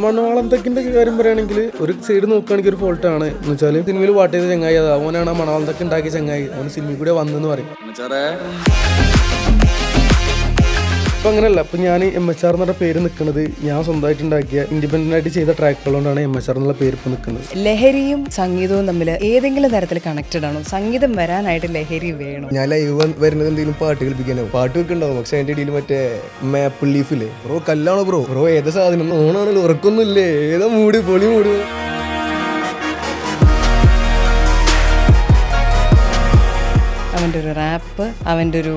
മണവാളന്തക്കിന്റെ കാര്യം പറയുകയാണെങ്കിൽ ഒരു സൈഡ് നോക്കുകയാണെങ്കിൽ ഒരു ഫോൾട്ടാണ് എന്ന് വെച്ചാൽ സിനിമയിൽ പാട്ട് ചെയ്ത ചങ്ങായി അത് അവനാണ് ആ മണവാളന്തക്ക് ഉണ്ടാക്കിയ ചങ്ങായി, അവന് സിനിമയിൽ കൂടെ വന്നെന്ന് പറയും. അപ്പം അങ്ങനെയല്ല, ഇപ്പം ഞാൻ MHR എന്നുള്ള പേര് നിൽക്കുന്നത് ഞാൻ സ്വന്തമായിട്ട് ഉണ്ടാക്കിയ ഇൻഡിപെൻഡൻ്റ് ആയിട്ട് ചെയ്ത ട്രാക്കുകളോണ്ടാണ് MHR എന്നുള്ള പേര് ഇപ്പോൾ നിൽക്കുന്നത്. ലഹരിയും സംഗീതവും തമ്മിൽ ഏതെങ്കിലും തരത്തിൽ കണക്റ്റഡ് ആണോ? സംഗീതം വരാനായിട്ട് ലഹരി വേണം. ഞാൻ ലൈവ് വരുന്നത് എന്തെങ്കിലും പാട്ട് കേൾപ്പിക്കാനോ പാട്ട് വെക്കുന്നുണ്ടാവും, പക്ഷെ അതിൻ്റെ ഇടയിൽ മറ്റേ മാപ്പിൾ ലീഫില്ലേ ബ്രോ, കല്ലാണോ ബ്രോ ഏതാ സാധനം ഓണാണല്ലോ, ഉറക്കൊന്നും ഇല്ലേ, ഏതാ മൂട് പൊളി മൂട്. അവൻ്റെ ഒരു റാപ്പ്, അവൻ്റെ ഒരു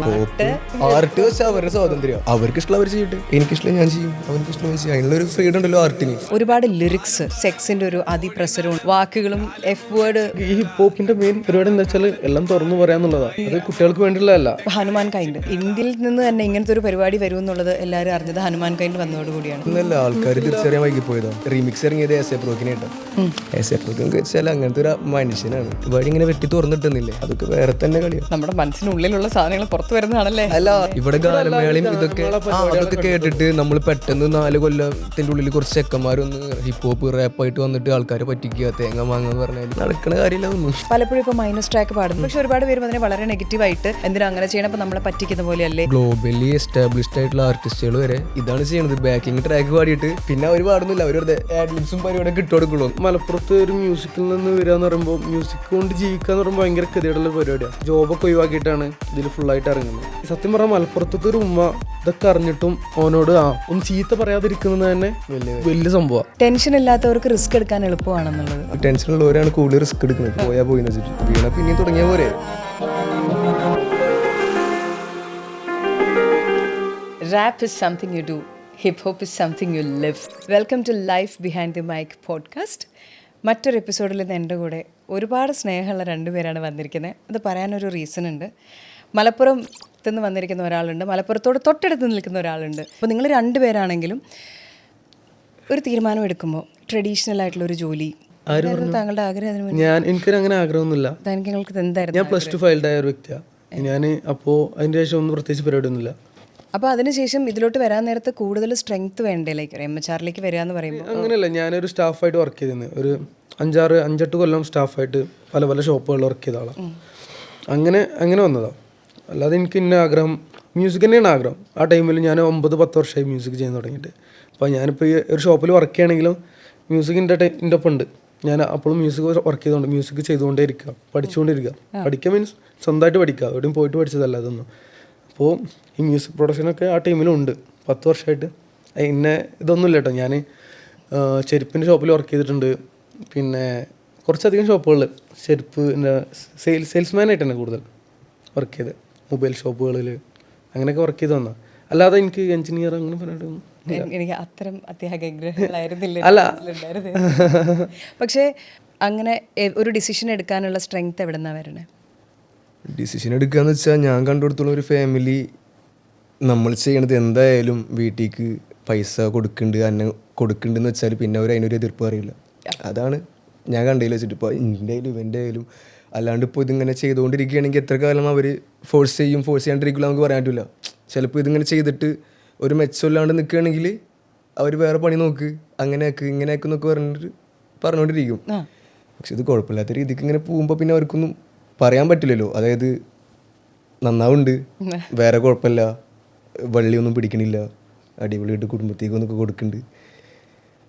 ആർട്ട് വെച്ചാൽ അവരുടെ സ്വാതന്ത്ര്യം, അവർക്ക് ഇഷ്ടം അവർ ചെയ്യട്ടെ, എനിക്കിഷ്ടം ഞാൻ ചെയ്യും, അവർക്ക് ഇഷ്ടം ഞാൻ ചെയ്യും, അതിനുള്ള ഒരു ഫ്രീഡം ഉണ്ടല്ലോ ആർട്ടിന്. ഒരുപാട് ലിറിക്സ്, സെക്സിന്റെ ഒരു അതിപ്രസരവും വാക്കുകളും F വേർഡ്. ഈ ഹിപ്പ് ഹോപ്പിന്റെ മെയിൻ പരിപാടി എന്താ വെച്ചാൽ എല്ലാം തുറന്നു പറയാന്നുള്ളതാണ്. അത് കുട്ടികൾക്ക് വേണ്ടിയുള്ളതല്ല. ഹനുമാൻ കൈൻഡ് ഇന്ത്യയിൽ നിന്ന് തന്നെ ഇങ്ങനത്തെ ഒരു പരിപാടി വരും എന്നുള്ളത് എല്ലാവരും അറിഞ്ഞത് ഹനുമാൻ കൈൻഡ് വന്നതോടുകൂടിയാണ്. എന്നല്ല ആൾക്കാർ തിരിച്ചറിയാൻ വൈകി പോയതാ. റീമിക്സ് ഇറങ്ങിയത് ASAPROക്കിനായിട്ടോ. ASAPROക്ക് വെച്ചാൽ അങ്ങനത്തെ ഒരു മനുഷ്യനാണ്. ഇവിടെ ഇങ്ങനെ വെട്ടി തുറന്നിട്ടുന്നില്ലേ, അതൊക്കെ വേറെ തന്നെ കളിയാണ്. നമ്മുടെ മനസ്സിനുള്ളിലുള്ള സാധനങ്ങൾ പുറത്തു വരുന്നതാണല്ലേ. അല്ല, ഇവിടെ ഗാനമേളയും ഇതൊക്കെ അതൊക്കെ കേട്ടിട്ട് നമ്മൾ പെട്ടെന്ന് 4 കൊല്ലത്തിന്റെ ഉള്ളിൽ കുറച്ച് ചെക്കന്മാരൊന്ന് ഹിപ്പ് ഹോപ്പ് റാപ്പായിട്ട് വന്നിട്ട് ആൾക്കാരെ പറ്റിക്കുക, തേങ്ങ വാങ്ങാന്ന് പറഞ്ഞാൽ നടക്കുന്ന കാര്യമില്ല ഒന്നും. പലപ്പോഴും ഇപ്പൊ മൈനസ് ട്രാക്ക് പാടുന്നു, പക്ഷെ ഒരുപാട് പേരും അതിനെ വളരെ നെഗറ്റീവായിട്ട് എന്തിനാ അങ്ങനെ ചെയ്യണം, അപ്പൊ നമ്മളെ പറ്റിക്കുന്ന പോലെയല്ലേ. ഗ്ലോബലി എസ്റ്റാബ്ലിഷ്ഡ് ആയിട്ടുള്ള ആർട്ടിസ്റ്റുകൾ വരെ ഇതാണ് ചെയ്യുന്നത്, ബാക്കിംഗ് ട്രാക്ക് പാടിയിട്ട് പിന്നെ അവർ പാടുന്നില്ല, അവർ വെറുതെ ആഡ്ലിബ്സും പരിപാടിയൊക്കെ ഇട്ടുകൊടുക്കുള്ളൂ. മലപ്പുറത്ത് ഒരു മ്യൂസിക്കിൽ നിന്ന് വരിക എന്ന് പറയുമ്പോൾ, മ്യൂസിക് കൊണ്ട് ജീവിക്കാന്ന് പറയുമ്പോൾ ഭയങ്കര ഗതികേടുള്ള പരിപാടിയാണ്. ജോബൊക്കെ ഒഴിവാക്കിയിട്ടാണ് ഇതിൽ ഫുള്ളായിട്ട് ഇറങ്ങുന്നത്. സത്യം പറഞ്ഞാൽ മലപ്പുറത്തെ ഒരു ഉമ്മ ഇതൊക്കെ അറിഞ്ഞിട്ടും ഓനോട് ഒന്ന് ചീത്ത പറയാതിരിക്കുന്നത് തന്നെ വലിയ സംഭവം. ടെൻഷൻ ഇല്ലാത്തവർക്ക് റിസ്ക് എടുക്കാൻ എളുപ്പമാണെന്നുള്ളത്. ടെൻഷൻ ഉള്ളവരാണ് കൂടുതൽ റിസ്ക് എടുക്കുന്നത്. പോയാ പോയി വെച്ചിട്ട് വീണ പിന്നെയും തുടങ്ങിയ പോലെ. Rap is something you do. Hip hop is something you live. Welcome to Life Behind the Mic podcast. മറ്റൊരു എപ്പിസോഡിൽ നിന്ന് എൻ്റെ കൂടെ ഒരുപാട് സ്നേഹമുള്ള 2 പേരാണ് വന്നിരിക്കുന്നത്. അത് പറയാനൊരു റീസൺ ഉണ്ട്. മലപ്പുറത്ത് നിന്ന് വന്നിരിക്കുന്ന ഒരാളുണ്ട്, മലപ്പുറത്തോട് തൊട്ടടുത്ത് നിൽക്കുന്ന ഒരാളുണ്ട്. അപ്പോൾ നിങ്ങൾ 2 പേരാണെങ്കിലും ഒരു തീരുമാനം എടുക്കുമ്പോൾ ട്രഡീഷണൽ ആയിട്ടുള്ള ഒരു ജോലി, താങ്കളുടെ ആഗ്രഹം? എനിക്ക് അങ്ങനെ ആഗ്രഹമൊന്നുമില്ല. നിങ്ങൾക്ക് എന്തായിരുന്നു? ഞാൻ +2 ഫെയിൽഡ് ആയ ഒരു വ്യക്തിയാണ് ഞാൻ. അപ്പോൾ അതിൻ്റെ ശേഷം ഒന്നും പ്രത്യേകിച്ച് പരിപാടിയൊന്നുമില്ല. അപ്പോൾ അതിനുശേഷം ഇതിലോട്ട് വരാൻ നേരത്ത് കൂടുതൽ സ്ട്രെങ്ത് വേണ്ടേ, ലൈക്ക് MHRലേക്ക് വരിക എന്ന് പറയുമ്പോൾ? അങ്ങനെയല്ല, ഞാനൊരു സ്റ്റാഫായിട്ട് വർക്ക് ചെയ്തിരുന്നു. ഒരു 5-8 കൊല്ലം സ്റ്റാഫായിട്ട് പല ഷോപ്പുകളിൽ വർക്ക് ചെയ്ത ആളാണ്. അങ്ങനെ വന്നതാണ്. അല്ലാതെ എനിക്ക് ഇന്ന ആഗ്രഹം മ്യൂസിക് തന്നെയാണ് ആഗ്രഹം. ആ ടൈമിൽ ഞാൻ 9-10 വർഷമായി മ്യൂസിക് ചെയ്യാൻ തുടങ്ങിയിട്ട്. അപ്പോൾ ഞാനിപ്പോൾ ഈ ഒരു ഷോപ്പിൽ വർക്ക് ചെയ്യണമെങ്കിലും മ്യൂസിക്കിൻ്റെ ഒപ്പം ഉണ്ട്. ഞാൻ അപ്പോഴും മ്യൂസിക് വർക്ക് ചെയ്തുകൊണ്ട് മ്യൂസിക് ചെയ്തുകൊണ്ടേ ഇരിക്കുക, പഠിച്ചുകൊണ്ടിരിക്കുക. പഠിക്കുക മീൻസ് സ്വന്തമായിട്ട് പഠിക്കുക, എവിടെയും പോയിട്ട് പഠിച്ചതല്ല അതൊന്നും. അപ്പോൾ ഈ മ്യൂസിക് പ്രൊഡക്ഷനൊക്കെ ആ ടീമിലും ഉണ്ട് 10 വർഷമായിട്ട്. ഇതൊന്നുമില്ല കേട്ടോ. ഞാൻ ചെരുപ്പിൻ്റെ ഷോപ്പിൽ വർക്ക് ചെയ്തിട്ടുണ്ട്, പിന്നെ കുറച്ചധികം ഷോപ്പുകളിൽ ചെരുപ്പ് സെയിൽസ്മാനായിട്ട് തന്നെ കൂടുതൽ വർക്ക് ചെയ്ത്, മൊബൈൽ ഷോപ്പുകളിൽ അങ്ങനെയൊക്കെ വർക്ക് ചെയ്ത് വന്നാൽ. അല്ലാതെ എനിക്ക് എഞ്ചിനീയർ അങ്ങനെ പറഞ്ഞിട്ടൊന്നും എനിക്ക് അത്തരം അത്യാഗ്രഹങ്ങളായിരുന്നില്ല. അല്ല, പക്ഷേ അങ്ങനെ ഒരു ഡിസിഷൻ എടുക്കാനുള്ള സ്ട്രെങ്ത് എവിടെ നിന്നാണ് വരണേ? ഡിസിഷൻ എടുക്കുകയെന്ന് വെച്ചാൽ ഞാൻ കണ്ടുകൊടുത്തുള്ള ഒരു ഫാമിലി നമ്മൾ ചെയ്യണത് എന്തായാലും വീട്ടിലേക്ക് പൈസ കൊടുക്കുന്നുണ്ടെന്ന് വെച്ചാൽ പിന്നെ അവർ അതിനൊരു എതിർപ്പ് അറിയില്ല. അതാണ് ഞാൻ കണ്ടതിൽ വെച്ചിട്ട്. ഇപ്പോൾ എൻ്റെ ആയാലും ഇവൻ്റെ ആയാലും. അല്ലാണ്ട് ഇപ്പോൾ ഇതിങ്ങനെ ചെയ്തുകൊണ്ടിരിക്കുകയാണെങ്കിൽ എത്ര കാലം അവർ ഫോഴ്സ് ചെയ്യാണ്ടിരിക്കില്ല നമുക്ക് പറയാൻ പറ്റില്ല. ചിലപ്പോൾ ഇതിങ്ങനെ ചെയ്തിട്ട് ഒരു മെച്ചമില്ലാണ്ട് നിൽക്കുകയാണെങ്കിൽ അവർ വേറെ പണി നോക്ക്, അങ്ങനെയാക്ക് ഇങ്ങനെയാക്ക് എന്നൊക്കെ പറഞ്ഞുകൊണ്ടിരിക്കും. പക്ഷെ ഇത് കുഴപ്പമില്ലാത്ത രീതിക്ക് ഇങ്ങനെ പോകുമ്പോൾ പിന്നെ അവർക്കൊന്നും പറയാൻ പറ്റില്ലല്ലോ. അതായത് നന്നാവുണ്ട്, വേറെ കുഴപ്പമില്ല, വള്ളിയൊന്നും പിടിക്കണില്ല, അടിപൊളിയായിട്ട് കുടുംബത്തേക്കൊന്നൊക്കെ കൊടുക്കുന്നുണ്ട്,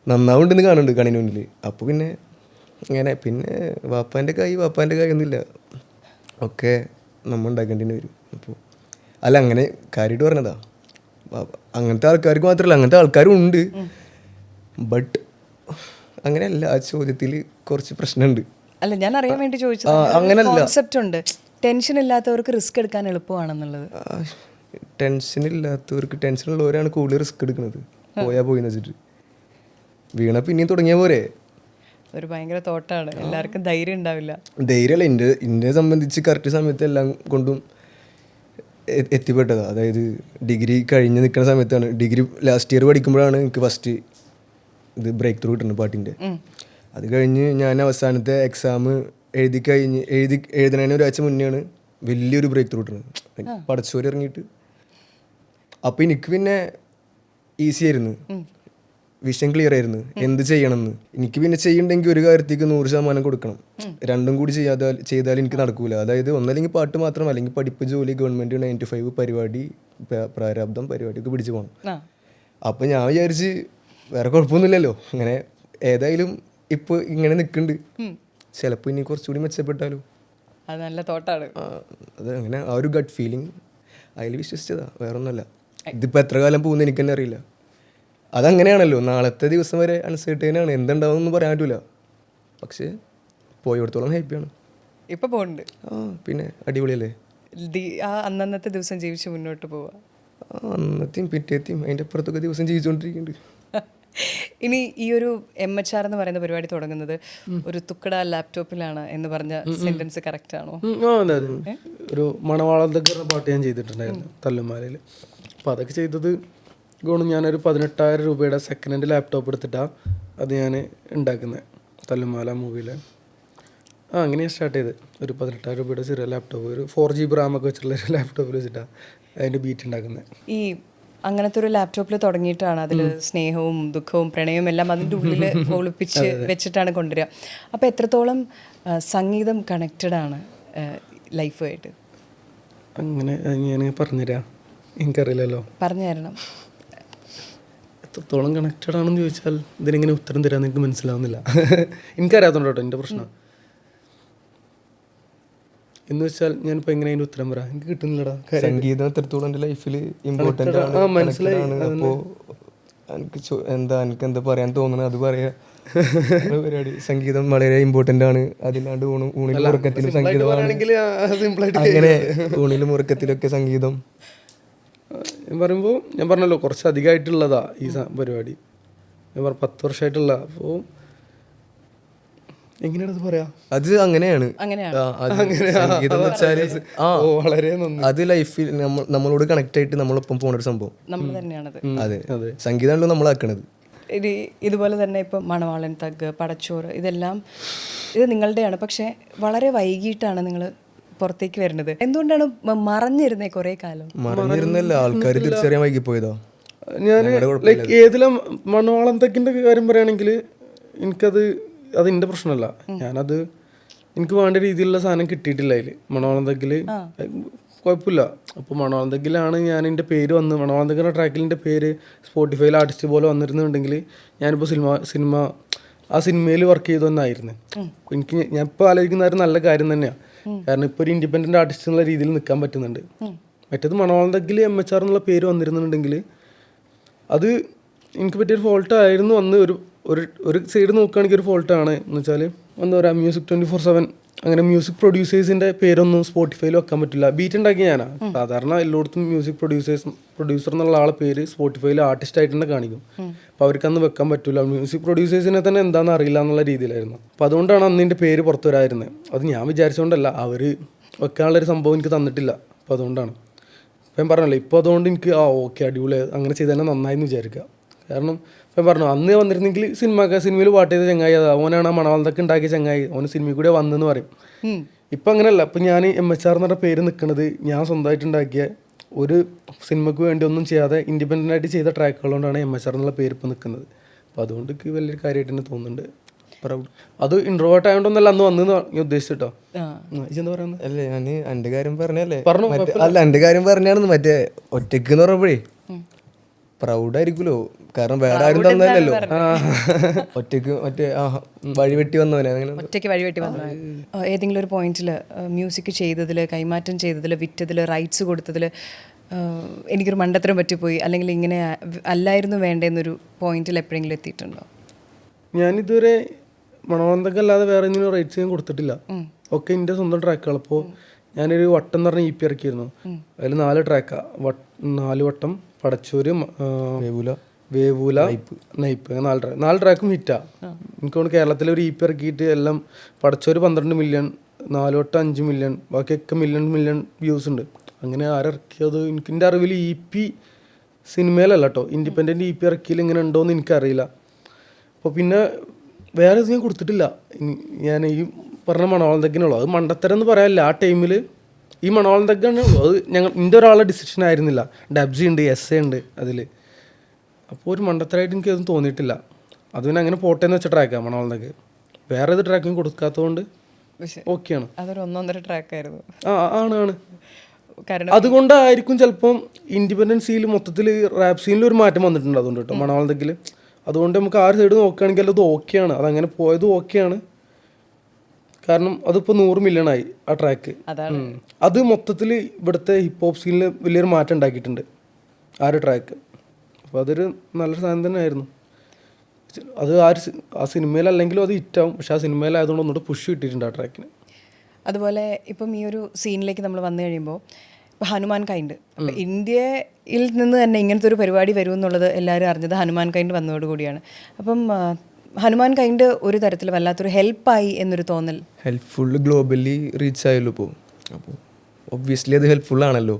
നന്നാവുണ്ടെന്ന് കാണുന്നുണ്ട് കണ്ണിന് മുന്നിൽ. അപ്പോൾ പിന്നെ പിന്നെ വാപ്പാൻ്റെ കായ് ഒന്നുമില്ല, ഒക്കെ നമ്മൾ ഉണ്ടാക്കേണ്ടി വരും. അപ്പോൾ അല്ല, അങ്ങനെ കാര്യമായിട്ട് പറഞ്ഞതാ. അങ്ങനത്തെ ആൾക്കാർക്ക് മാത്രമല്ല, അങ്ങനത്തെ ആൾക്കാരും ഉണ്ട്. ബട്ട് അങ്ങനെയല്ല, ആ ചോദ്യത്തിൽ കുറച്ച് പ്രശ്നമുണ്ട്. അല്ല, ഞാൻ അറിയാൻ വേണ്ടി ചോദിച്ചത്. അങ്ങനല്ല, കോൺസെപ്റ്റ് ഉണ്ട്, ടെൻഷൻ ഇല്ലാത്തവർക്ക് റിസ്ക് എടുക്കാൻ എളുപ്പമാണെന്നുള്ളത്. ടെൻഷനുള്ളവരാണ് കൂടുതൽ റിസ്ക് എടുക്കുന്നത്. പോയാ പോയിന്ന് വെച്ചിട്ട് വീണ പിന്നെയും തുടങ്ങിയ പോരെ. ഒരു ഭയങ്കര തോട്ടാണ്, എല്ലാവർക്കും ധൈര്യം ഉണ്ടാവില്ല. ധൈര്യമല്ല, എന്നെ സംബന്ധിച്ച് കറക്റ്റ് സമയത്ത് എല്ലാം കൊണ്ടും എത്തിപ്പെട്ടതാണ്. അതായത് ഡിഗ്രി കഴിഞ്ഞ് നിൽക്കുന്ന സമയത്താണ്, ഡിഗ്രി ലാസ്റ്റ് ഇയർ പഠിക്കുമ്പോഴാണ് എനിക്ക് ഫസ്റ്റ് ഇത് ബ്രേക്ക് ത്രൂ കിട്ടുന്നത് പാട്ടിൻ്റെ. അത് കഴിഞ്ഞ് ഞാൻ അവസാനത്തെ എക്സാം എഴുതുന്നതിന് ഒരാഴ്ച മുന്നെയാണ് വലിയൊരു ബ്രേക്ക് ത്രൂ കിട്ടുന്നത്, പടച്ചോര് ഇറങ്ങിയിട്ട്. അപ്പോൾ എനിക്ക് പിന്നെ ഈസി ആയിരുന്നു. വിഷൻ ക്ലിയർ ആയിരുന്നു എന്ത് ചെയ്യണമെന്ന്. എനിക്ക് പിന്നെ ചെയ്യണ്ടെങ്കിൽ ഒരു കാര്യത്തേക്ക് 100% കൊടുക്കണം. രണ്ടും കൂടി ചെയ്താൽ എനിക്ക് നടക്കൂല. അതായത് ഒന്നല്ലെങ്കിൽ പാട്ട് മാത്രം, അല്ലെങ്കിൽ പഠിപ്പ്, ജോലി, ഗവൺമെന്റ് 9 to 5 പരിപാടി, പ്രാരാബ്ദം പരിപാടിയൊക്കെ പിടിച്ചു പോകണം. അപ്പം ഞാൻ വിചാരിച്ച് വേറെ കുഴപ്പമൊന്നുമില്ലല്ലോ, അങ്ങനെ ഏതായാലും ഇപ്പോൾ ഇങ്ങനെ നിൽക്കുന്നുണ്ട്, ചിലപ്പോൾ ഇനി കുറച്ചുകൂടി മെച്ചപ്പെട്ടാലോ. അത് നല്ല തോട്ടാണ്. അത് അങ്ങനെ ആ ഒരു ഗട്ട് ഫീലിംഗ് അതിൽ വിശ്വസിച്ചതാ, വേറെ ഒന്നുമല്ല. ഇതിപ്പോൾ എത്ര കാലം പോകുന്നത് എനിക്ക് തന്നെ അറിയില്ല. അതങ്ങനെയാണല്ലോ, നാളത്തെ ദിവസം വരെ അൺസർട്ടൈനാണ്, എന്തുണ്ടാവുമെന്ന് പറയാൻ പറ്റില്ല. പക്ഷേ പോയിടത്തോളം ഹാപ്പിയാണ്. ഇപ്പം പോകുന്നുണ്ട്. പിന്നെ അടിപൊളിയല്ലേ. ആ അന്നന്നത്തെ ദിവസം ജീവിച്ച് മുന്നോട്ട് പോവുക. അന്നത്തെയും പിറ്റേത്തെയും അതിൻ്റെ അപ്പുറത്തൊക്കെ ദിവസം ജീവിച്ചുകൊണ്ടിരിക്കുന്നുണ്ട്. ഇനി ഈ ഒരു MHR എന്ന് പറയുന്ന പരിപാടി തുടങ്ങുന്നത് ഒരു തുക്കട ലാപ്ടോപ്പിലാണ് എന്ന് പറഞ്ഞ സെന്റൻസ് കറക്റ്റ് ആണോ? അതെ അതെ. ഒരു മണവാളത്തൊക്കെ പാട്ട് ഞാൻ ചെയ്തിട്ടുണ്ടായിരുന്നു തല്ലുമാലയിൽ. അപ്പോൾ അതൊക്കെ ചെയ്തത് ഞാനൊരു 18,000 രൂപയുടെ സെക്കൻഡ് ഹാൻഡ് ലാപ്ടോപ്പ് എടുത്തിട്ടാണ് അത് ഞാൻ ഉണ്ടാക്കുന്നത്. തല്ലുമാല മൂവിയിൽ അങ്ങനെയാണ് സ്റ്റാർട്ട് ചെയ്ത്. ഒരു 18,000 രൂപയുടെ ചെറിയ ലാപ്ടോപ്പ്, ഒരു 4GB റാമൊക്കെ വെച്ചിട്ടുള്ള ഒരു ലാപ്ടോപ്പിൽ വെച്ചിട്ടാണ് അതിൻ്റെ ബീറ്റ് ഉണ്ടാക്കുന്നത്. ഈ അങ്ങനത്തെ ഒരു ലാപ്ടോപ്പിൽ തുടങ്ങിയിട്ടാണ് അതിൽ സ്നേഹവും ദുഃഖവും പ്രണയവും എല്ലാം അതിൻ്റെ ഉള്ളിൽ ഒളിപ്പിച്ച് വെച്ചിട്ടാണ് കൊണ്ടുവരിക. അപ്പോൾ എത്രത്തോളം സംഗീതം കണക്റ്റഡ് ആണ് ലൈഫുമായിട്ട്? അങ്ങനെ ഞാൻ പറഞ്ഞുതരാം, എനിക്കറിയില്ലല്ലോ. പറഞ്ഞു തരണം. എത്രത്തോളം കണക്റ്റഡ് ആണെന്ന് ചോദിച്ചാൽ ഇതിനെങ്ങനെ ഉത്തരം തരാമെന്ന് എനിക്ക് മനസ്സിലാവുന്നില്ല. എനിക്കറിയാത്തോണ്ട് കേട്ടോ എൻ്റെ പ്രശ്നം. എന്ന് വെച്ചാൽ ഞാനിപ്പോൾ എങ്ങനെ അതിൻ്റെ ഉത്തരം പറയാം, എനിക്ക് കിട്ടുന്നില്ലടാ. സംഗീതം എത്രത്തോളം എൻ്റെ ലൈഫിൽ ഇമ്പോർട്ടൻ്റ് ആണ്, മനസ്സിലായി. അപ്പോൾ എനിക്ക് എന്താ പറയാൻ തോന്നുന്നത് അത് പറയാ. പരിപാടി സംഗീതം വളരെ ഇമ്പോർട്ടൻ്റ് ആണ്. അതിലാണ്ട് ഊണിലും ഉറക്കത്തിലും സംഗീതമാണ്. അങ്ങനെ ഊണിലും ഉറക്കത്തിലൊക്കെ സംഗീതം പറയുമ്പോൾ ഞാൻ പറഞ്ഞല്ലോ കുറച്ച് അധികമായിട്ടുള്ളതാ ഈ പരിപാടി. ഞാൻ 10 വർഷമായിട്ടുള്ള. അപ്പോൾ എങ്ങനെയാണത് പറയാ, അത് അങ്ങനെയാണ്. സംഗീതം എന്ന് വെച്ചാല് വളരെ അത് ലൈഫിൽ നമ്മളോട് കണക്ട് ആയിട്ട് നമ്മളൊപ്പം പോണ ഒരു സംഭവം നമ്മൾ തന്നെയാണത്. അതെ, സംഗീതമാണല്ലോ നമ്മളാക്കണത്. ഇതുപോലെ തന്നെ ഇപ്പം മണവാളൻ, തഗ്, പടച്ചോറ് ഇതെല്ലാം ഇത് നിങ്ങളുടെയാണ്. പക്ഷെ വളരെ വൈകിട്ടാണ് നിങ്ങൾ പുറത്തേക്ക് വരുന്നത്. എന്തുകൊണ്ടാണ് മറഞ്ഞിരുന്നേ കുറേ കാലം? മറഞ്ഞിരുന്നല്ല, ആൾക്കാർ തിരിച്ചറിയാൻ വൈകിപ്പോയതോ. ഞാൻ ലൈക്ക് ഏതിലും മണവാളൻ തക്കിൻ്റെ കാര്യം പറയുകയാണെങ്കിൽ എനിക്കത് അതിൻ്റെ പ്രശ്നമല്ല. ഞാനത് എനിക്ക് വേണ്ട രീതിയിലുള്ള സാധനം കിട്ടിയിട്ടില്ല അതിൽ. മണവാളൻ തക്കിൽ കുഴപ്പമില്ല. അപ്പോൾ മണവാളൻ തക്കിലാണ് ഞാൻ എൻ്റെ പേര് വന്ന് മണവാളൻ തക്കിൻ്റെ ട്രാക്കിലിൻ്റെ പേര് സ്പോട്ടിഫൈയിൽ ആർട്ടിസ്റ്റ് പോലെ വന്നിരുന്നുണ്ടെങ്കിൽ ഞാനിപ്പോൾ ആ സിനിമയിൽ വർക്ക് ചെയ്തൊന്നായിരുന്നു. ഞാൻ ഇപ്പോൾ ആലോചിക്കുന്ന ഒരു നല്ല കാര്യം തന്നെയാണ്. കാരണം ഇപ്പോൾ ഒരു ഇൻഡിപെൻഡൻ്റ് ആർട്ടിസ്റ്റ് എന്നുള്ള രീതിയിൽ നിൽക്കാൻ പറ്റുന്നുണ്ട്. മറ്റേത് മണവാളൻ തക്കിൽ MHR എന്നുള്ള പേര് വന്നിരുന്നുണ്ടെങ്കിൽ അത് എനിക്ക് പറ്റിയൊരു ഫോൾട്ട് ആയിരുന്നു. അന്ന് ഒരു സൈഡ് നോക്കുകയാണെങ്കിൽ ഒരു ഫോൾട്ടാണ്. എന്ന് വെച്ചാൽ എന്താ പറയുക, മ്യൂസിക് 24/7 അങ്ങനെ മ്യൂസിക് പ്രൊഡ്യൂസേഴ്സിൻ്റെ പേരൊന്നും സ്പോട്ടിഫൈയിൽ വെക്കാൻ പറ്റില്ല. ബീറ്റ് ഉണ്ടാക്കി ഞാനാണ്. സാധാരണ എല്ലായിടത്തും മ്യൂസിക് പ്രൊഡ്യൂസർ എന്നുള്ള ആളെ പേര് സ്പോട്ടിഫൈയിൽ ആർട്ടിസ്റ്റ് ആയിട്ട് തന്നെ കാണിക്കും. അപ്പോൾ അവർക്കന്ന് വെക്കാൻ പറ്റില്ല. മ്യൂസിക് പ്രൊഡ്യൂസേഴ്സിനെ തന്നെ എന്താണെന്ന് അറിയില്ല എന്നുള്ള രീതിയിലായിരുന്നു. അപ്പോൾ അതുകൊണ്ടാണ് അന്ന് എൻ്റെ പേര് പുറത്തു വരായിരുന്നത്. അത് ഞാൻ വിചാരിച്ചുകൊണ്ടല്ല, അവർ വെക്കാനുള്ളൊരു സംഭവം എനിക്ക് തന്നിട്ടില്ല. അപ്പോൾ അതുകൊണ്ടാണ്. അപ്പോൾ ഞാൻ പറഞ്ഞല്ലോ, ഇപ്പോൾ അതുകൊണ്ട് എനിക്ക് ഓക്കെ അടിപൊളി അങ്ങനെ ചെയ്ത് തന്നെ നന്നായെന്ന് വിചാരിക്കുക. കാരണം ഇപ്പം പറഞ്ഞു അന്ന് വന്നിരുന്നെങ്കിൽ സിനിമയിൽ പാട്ട് ചെയ്ത ചങ്ങായി അതാ, ഓനാണ് ആ മണവാളത്തൊക്കെ ഉണ്ടാക്കിയ ചങ്ങായി, ഓന് സിനിമയിൽ കൂടെ വന്നെന്ന് പറയും. ഇപ്പം അങ്ങനെയല്ല. ഇപ്പം ഞാൻ MHR എന്ന് പറഞ്ഞ പേര് നിൽക്കുന്നത് ഞാൻ സ്വന്തമായിട്ട് ഉണ്ടാക്കിയ ഒരു സിനിമയ്ക്ക് വേണ്ടി ഒന്നും ചെയ്യാതെ ഇൻഡിപെൻഡൻ്റ് ആയിട്ട് ചെയ്ത ട്രാക്കുകളോണ്ടാണ് MHR എന്നുള്ള പേര് ഇപ്പോൾ നിൽക്കുന്നത്. അപ്പോൾ അതുകൊണ്ട് എനിക്ക് വലിയൊരു കാര്യമായിട്ട് തന്നെ തോന്നുന്നുണ്ട്. അത് ഇൻട്രോവേർട്ട് ആയതുകൊണ്ടൊന്നല്ല അന്ന് വന്നെന്ന് ഞാൻ ഉദ്ദേശിച്ചിട്ടോ. എന്താ പറയുന്നത്? അല്ലേ, ഞാൻ എൻ്റെ കാര്യം പറഞ്ഞല്ലേ. അല്ല, എൻ്റെ കാര്യം പറഞ്ഞാണെന്ന്. മറ്റേ ഒറ്റയ്ക്ക് എന്ന് പറഞ്ഞപ്പോഴേ പ്രൗഡായിരിക്കുമല്ലോ, കാരണം വേറെ ആരും തന്നല്ലോ. ഒറ്റയ്ക്ക് മറ്റേ വഴിവെട്ടി വന്നവനെ, അങ്ങനെ ഒറ്റയ്ക്ക് വഴിവെട്ടി വന്നവൻ. ഏതെങ്കിലും ഒരു പോയിന്റിൽ മ്യൂസിക് ചെയ്തതിൽ, കൈമാറ്റം ചെയ്തതിൽ, വിറ്റതിൽ, റൈറ്റ്സ് കൊടുത്തതിൽ എനിക്കൊരു മണ്ടത്തരം പറ്റിപ്പോയി, അല്ലെങ്കിൽ ഇങ്ങനെ അല്ലായിരുന്നു വേണ്ടെന്നൊരു പോയിന്റിൽ എപ്പോഴെങ്കിലും എത്തിയിട്ടുണ്ടോ? ഞാനിതുവരെ മണവാളന്തൊക്കെ അല്ലാതെ വേറെ എന്തെങ്കിലും റൈറ്റ്സ് ഞാൻ കൊടുത്തിട്ടില്ല. ഒക്കെ എൻ്റെ സ്വന്തം ട്രാക്കുകൾ. അപ്പോൾ ഞാനൊരു വട്ടം എന്ന് പറഞ്ഞ EP ഇറക്കിയിരുന്നു. അതിൽ 4 ട്രാക്കാണ്. 4 വട്ടം, പടച്ചോര്, വേവൂല, നൈപ്പ്, 4 ട്രാക്കും ഹിറ്റാണ്. എനിക്ക് തോന്നുന്നു കേരളത്തിലെ ഒരു EP ഇറക്കിയിട്ട് എല്ലാം പടച്ചോര് 12 മില്യൺ, 4 വട്ടം 5 മില്യൺ, ബാക്കിയൊക്കെ മില്യൺ വ്യൂസ് ഉണ്ട്. അങ്ങനെ ആരിറക്കിയത് എൻ്റെ അറിവിൽ EP സിനിമയിലല്ല കേട്ടോ, ഇൻഡിപെൻഡൻറ്റ് EP ഇറക്കിയിൽ ഇങ്ങനെ ഉണ്ടോയെന്ന് എനിക്കറിയില്ല. അപ്പോൾ പിന്നെ വേറെ ഇത് ഞാൻ കൊടുത്തിട്ടില്ല. ഞാൻ ഈ പറഞ്ഞ മണവാളൻ തക്കിനുള്ളൂ. അത് മണ്ടത്തരം എന്ന് പറയാനില്ല. ആ ടൈമിൽ ഈ മണവാളൻ തക്കാണ് അത് എൻ്റെ ഒരാളുടെ ഡിസിഷൻ ആയിരുന്നില്ല. ഡബ്ജി ഉണ്ട്, SA ഉണ്ട് അതിൽ. അപ്പോൾ ഒരു മണ്ടത്തരായിട്ട് എനിക്കതൊന്നും തോന്നിയിട്ടില്ല. അത് പിന്നെ അങ്ങനെ പോട്ടെ എന്ന് വെച്ച ട്രാക്കാണ് മണവാളനൊക്കെ. വേറെ ഏത് ട്രാക്കും കൊടുക്കാത്തതുകൊണ്ട് പക്ഷേ ഓക്കെയാണ്. അതൊരു 1.5 ട്രാക്കായിരുന്നു. ആണ്. കാരണം അതുകൊണ്ടായിരിക്കും ചിലപ്പം ഇൻഡിപെൻഡൻസ് സീനിൽ മൊത്തത്തിൽ റാപ്പ് സീനിൽ ഒരു മാറ്റം വന്നിട്ടുണ്ട്. അതുകൊണ്ട് കേട്ടോ മണവാളത്തിൽ. അതുകൊണ്ട് നമുക്ക് ആ ഒരു സൈഡ് നോക്കുകയാണെങ്കിൽ അത് ഓക്കെയാണ്. അതങ്ങനെ പോയത് ഓക്കെയാണ്. കാരണം അതിപ്പോൾ 100 മില്യൺ ആയി ആ ട്രാക്ക്. അത് മൊത്തത്തിൽ ഇവിടുത്തെ ഹിപ്പ് ഹോപ്പ് സീനിൽ വലിയൊരു മാറ്റം ഉണ്ടാക്കിയിട്ടുണ്ട് ആ ഒരു ട്രാക്ക്. അപ്പോൾ അതൊരു നല്ലൊരു സാധനം തന്നെ ആയിരുന്നു. അത് ആ സിനിമയിലല്ലെങ്കിലും അത് ഹിറ്റാവും. പക്ഷെ ആ സിനിമയിലായതുകൊണ്ട് ഒന്നുകൂടെ പുഷ് കിട്ടിയിട്ടുണ്ട് ആ ട്രാക്കിന്. അതുപോലെ ഇപ്പം ഈ ഒരു സീനിലേക്ക് നമ്മൾ വന്നു കഴിയുമ്പോൾ ഇപ്പോൾ ഹനുമാൻ കൈൻഡ്, അപ്പം ഇന്ത്യയിൽ നിന്ന് തന്നെ ഇങ്ങനത്തെ ഒരു പരിപാടി വരും എന്നുള്ളത് എല്ലാവരും അറിഞ്ഞത് ഹനുമാൻ കൈൻഡ് വന്നതോടുകൂടിയാണ്. അപ്പം ഹനുമാൻ കൈൻഡ് ഒരു തരത്തിൽ വല്ലാത്തൊരു ഹെൽപ്പായി എന്നൊരു തോന്നൽ. ഹെൽപ്ഫുൾ ഗ്ലോബലി റീച്ച് ആയല്ലോ ഇപ്പോൾ. അപ്പോൾ ഒബ്വിയസ്ലി അത് ഹെൽപ്ഫുൾ ആണല്ലോ.